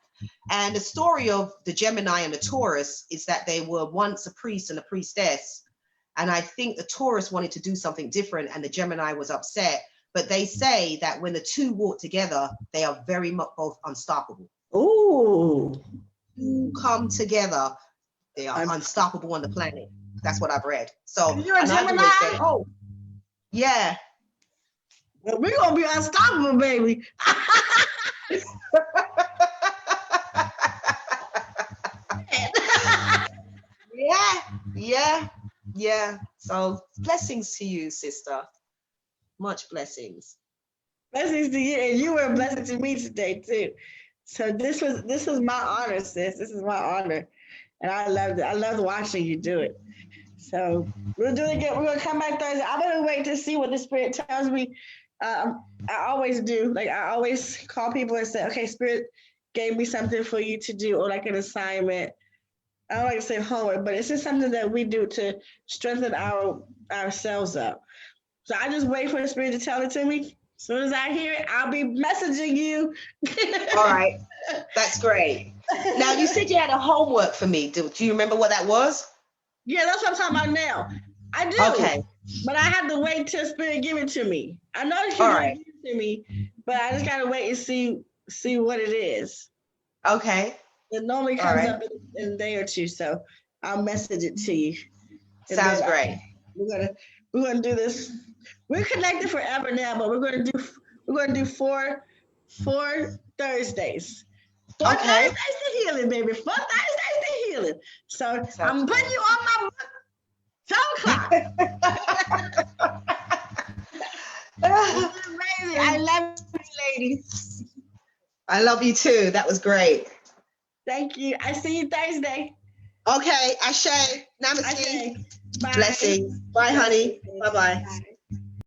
And the story of the Gemini and the Taurus is that they were once a priest and a priestess. And I think the Taurus wanted to do something different, and the Gemini was upset. But they say that when the two walk together, they are very much both unstoppable. Ooh. Two come together, they are unstoppable on the planet. That's what I've read. So you're a Gemini? Said, oh, yeah. Well, we're going to be unstoppable, baby. Yeah. So blessings to you, sister. Much blessings. Blessings to you, and you were a blessing to me today too. So this was my honor, sis. This is my honor, and I loved it. I loved watching you do it. So we'll do it again. We're gonna come back Thursday. I'm gonna wait to see what the Spirit tells me. I always do. Like I always call people and say, "Okay, Spirit gave me something for you to do," or like an assignment. I don't like to say homework, but it's just something that we do to strengthen ourselves up. So I just wait for the Spirit to tell it to me. As soon as I hear it, I'll be messaging you. All right. That's great. Now, you said you had a homework for me. Do you remember what that was? Yeah, that's what I'm talking about now. I do. Okay. But I have to wait till Spirit give it to me. I know she's going to give it to me, but I just got to wait and see what it is. Okay. It normally comes up in a day or two, so I'll message it to you. Sounds great. We're gonna do this. We're connected forever now, but we're gonna do four Thursdays. Four Thursdays to healing, baby. 4 Thursdays to healing. So I'm putting you on my book. 12 o'clock. Amazing. I love you, ladies. I love you too. That was great. Thank you. I see you Thursday. Okay. Ashe. Namaste. Ashe. Bye. Blessings. Bye, honey. Bye-bye. Bye.